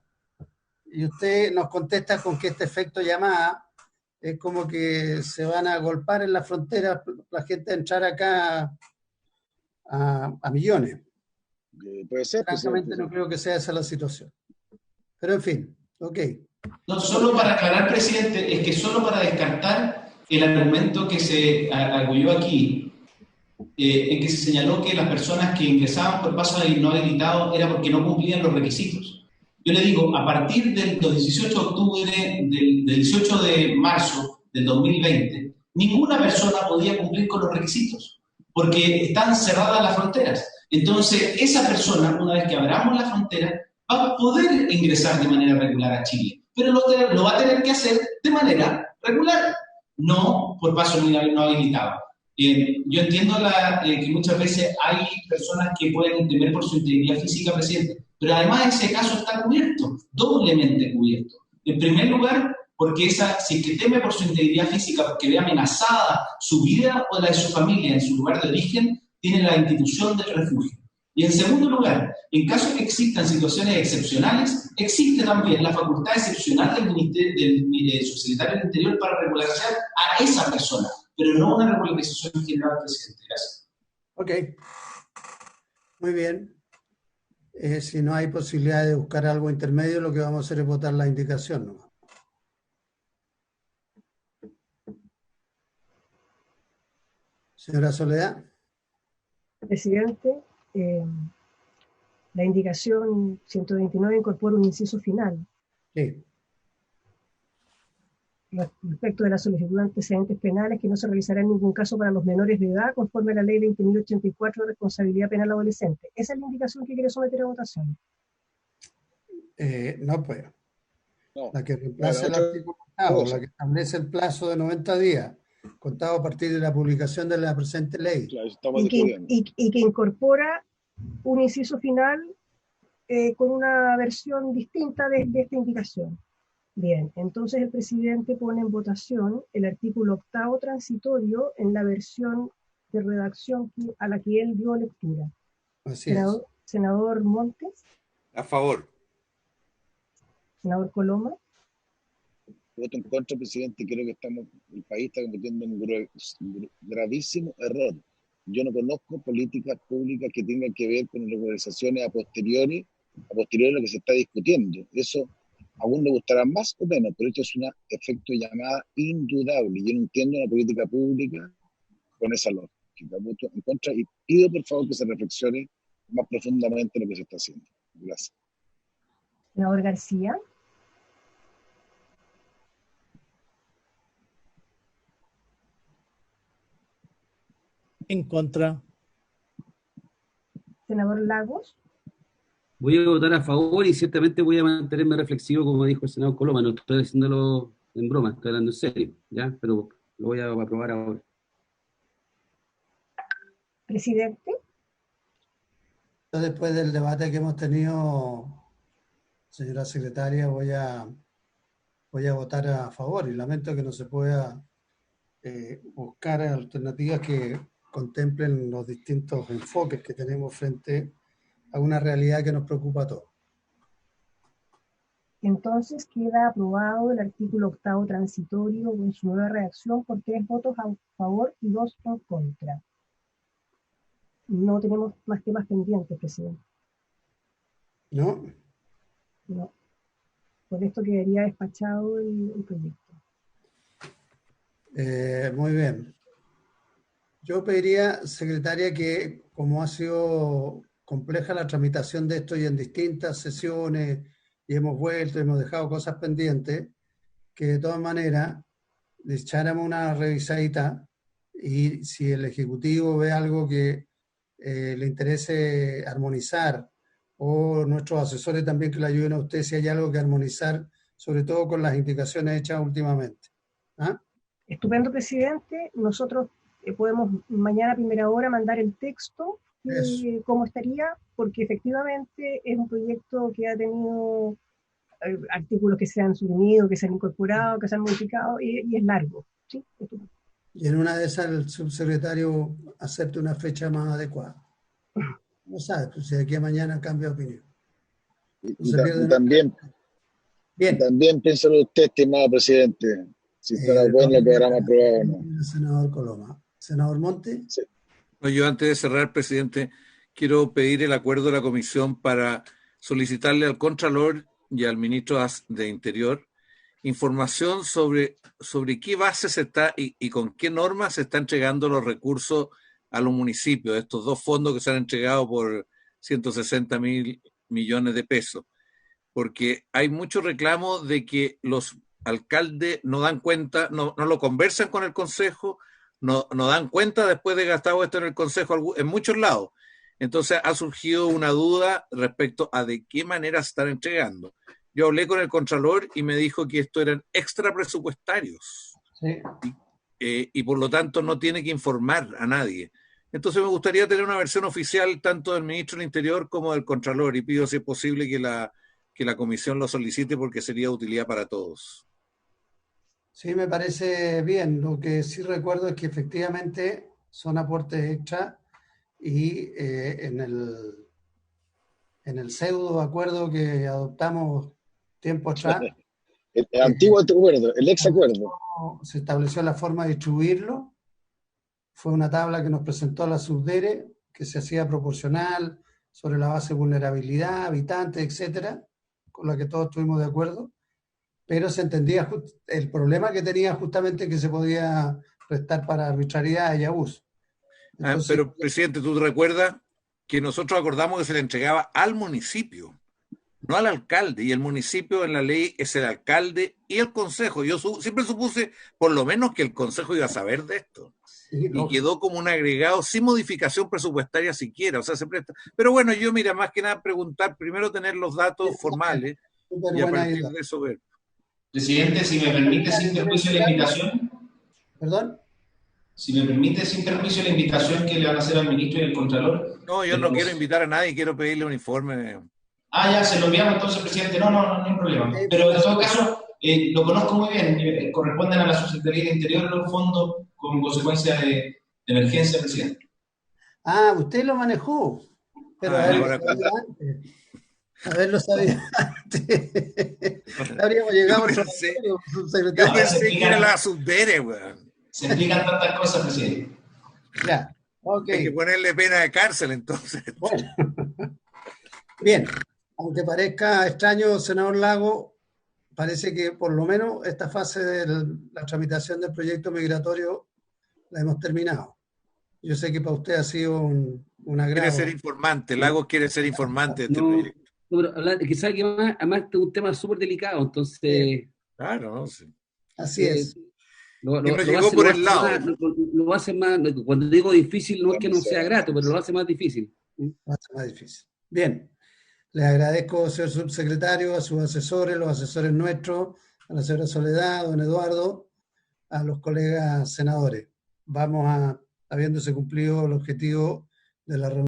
Y usted nos contesta con que este efecto llamada es como que se van a golpear en la frontera la gente a entrar acá a millones. Puede ser. Francamente no creo que sea esa la situación. Pero en fin, ok. No, solo para aclarar, presidente, es que solo para descartar el argumento que se arguyó aquí, en que se señaló que las personas que ingresaban por pasos no habilitados era porque no cumplían los requisitos. Yo le digo, a partir del 18 de octubre, del 18 de marzo del 2020, ninguna persona podía cumplir con los requisitos, porque están cerradas las fronteras. Entonces, esa persona, una vez que abramos la frontera, va a poder ingresar de manera regular a Chile, pero lo va a tener que hacer de manera regular, no por paso no habilitado. Yo entiendo que muchas veces hay personas que pueden temer por su integridad física, presidente, pero además ese caso está cubierto, doblemente cubierto. En primer lugar, porque si es que teme por su integridad física, porque ve amenazada su vida o la de su familia en su lugar de origen, tiene la institución del refugio. Y en segundo lugar, en caso de que existan situaciones excepcionales, existe también la facultad excepcional del subsecretario del Interior para regularizar a esa persona, pero no una regularización general, presidente. Gracias. Ok. Muy bien. Si no hay posibilidad de buscar algo intermedio, lo que vamos a hacer es votar la indicación nomás. Señora Soledad. Presidente, la indicación 129 incorpora un inciso final. Sí. Respecto de la solicitud de antecedentes penales, que no se realizará en ningún caso para los menores de edad, conforme a la ley 20.084 de responsabilidad penal adolescente. ¿Esa es la indicación que quiere someter a votación? No, pues. No. La que reemplaza el artículo 8, la que establece el plazo de 90 días, contado a partir de la publicación de la presente ley. Claro, estamos y que incorpora un inciso final con una versión distinta de esta indicación. Bien, entonces el presidente pone en votación el artículo 8º transitorio en la versión de redacción a la que él dio lectura. Así es. Senador Montes. A favor. Senador Coloma. voto en contra, presidente. Creo que el país está cometiendo un gravísimo error. Yo no conozco políticas públicas que tengan que ver con regularizaciones a posteriori de lo que se está discutiendo. Eso a uno le gustará más o menos, pero esto es un efecto de llamada indudable. Yo no entiendo una política pública con esa lógica. Voto en contra y pido por favor que se reflexione más profundamente lo que se está haciendo. Gracias. Senador García. En contra. Senador Lagos. Voy a votar a favor y ciertamente voy a mantenerme reflexivo, como dijo el senador Coloma. No estoy haciéndolo en broma, estoy hablando en serio, ¿ya? Pero lo voy a aprobar ahora. Presidente. Después del debate que hemos tenido, señora secretaria, voy a votar a favor y lamento que no se pueda buscar alternativas que contemplen los distintos enfoques que tenemos frente a una realidad que nos preocupa a todos. Entonces queda aprobado el artículo 8º transitorio con su nueva redacción por 3 votos a favor y 2 en contra. No tenemos más temas pendientes, presidente. ¿No? No. Por esto quedaría despachado el proyecto. Muy bien. Yo pediría, secretaria, que como ha sido compleja la tramitación de esto y en distintas sesiones, y hemos vuelto, hemos dejado cosas pendientes, que de todas maneras le echáramos una revisadita y si el Ejecutivo ve algo que le interese armonizar, o nuestros asesores también que le ayuden a usted si hay algo que armonizar, sobre todo con las indicaciones hechas últimamente. ¿Ah? Estupendo, presidente. Nosotros podemos mañana a primera hora mandar el texto, cómo estaría, porque efectivamente es un proyecto que ha tenido artículos que se han suprimido, que se han incorporado, que se han modificado, y es largo. ¿Sí? Y en una de esas el subsecretario acepta una fecha más adecuada. No sabe, pues si de aquí a mañana cambia de opinión. También piénsalo usted, estimado presidente, si está bueno el programa aprobado o no. Senador Coloma. Senador Monte. Sí. No, yo antes de cerrar, presidente, quiero pedir el acuerdo de la comisión para solicitarle al Contralor y al ministro de Interior información sobre qué base se está y con qué normas se están entregando los recursos a los municipios, estos 2 fondos que se han entregado por 160.000 millones de pesos, porque hay mucho reclamo de que los alcaldes no dan cuenta, no lo conversan con el Consejo, no dan cuenta después de gastado esto en el Consejo en muchos lados. Entonces ha surgido una duda respecto a de qué manera se están entregando. Yo hablé con el Contralor y me dijo que esto eran extra presupuestarios. Sí. Y por lo tanto no tiene que informar a nadie. Entonces me gustaría tener una versión oficial tanto del ministro del Interior como del Contralor y pido si es posible que la comisión lo solicite porque sería de utilidad para todos. Sí, me parece bien. Lo que sí recuerdo es que efectivamente son aportes extra y en el pseudo acuerdo que adoptamos tiempo atrás. El antiguo acuerdo, el ex acuerdo. Se estableció la forma de distribuirlo. Fue una tabla que nos presentó la Subdere, que se hacía proporcional sobre la base de vulnerabilidad, habitantes, etcétera, con la que todos estuvimos de acuerdo. Pero se entendía el problema que tenía justamente que se podía prestar para arbitrariedad y abuso. Entonces, pero, presidente, ¿tú te recuerdas que nosotros acordamos que se le entregaba al municipio, no al alcalde? Y el municipio en la ley es el alcalde y el consejo. Yo siempre supuse, por lo menos, que el consejo iba a saber de esto. Sí, y quedó como un agregado sin modificación presupuestaria siquiera. O sea, se presta. Pero bueno, yo, mira, más que nada preguntar, primero tener los datos formales y a partir de eso ver. Presidente, si me permite, sin perjuicio de la invitación. ¿Perdón? Si me permite, sin perjuicio de la invitación que le van a hacer al ministro y al Contralor. No, yo no quiero invitar a nadie, quiero pedirle un informe. Ya, se lo enviamos entonces, presidente. No hay problema. Pero en todo caso, lo conozco muy bien. Corresponden a la Subsecretaría de Interior los fondos como consecuencia de emergencia, presidente. Usted lo manejó. Pero a ver, lo sabía antes. probablemente habríamos llegado a otro Yo pensé que era la Subdere, weón. Se explican tantas cosas, presidente. Ya, ok. Hay que ponerle pena de cárcel, entonces. Bueno. Bien, aunque parezca extraño, senador Lago, parece que por lo menos esta fase de la tramitación del proyecto migratorio la hemos terminado. Yo sé que para usted ha sido un agrado. Quiere ser informante, Lagos quiere ser informante de este proyecto. No, pero hablar, que sabe que además es un tema súper delicado, entonces... Claro, no sé. Así es. Lo llegó por el lado. Lo hace más, cuando digo difícil, no es que no sea grato, pero lo hace más difícil. Lo hace más difícil. Bien. Les agradezco, señor subsecretario, a sus asesores, los asesores nuestros, a la señora Soledad, a don Eduardo, a los colegas senadores. Vamos a, habiéndose cumplido el objetivo de la reunión.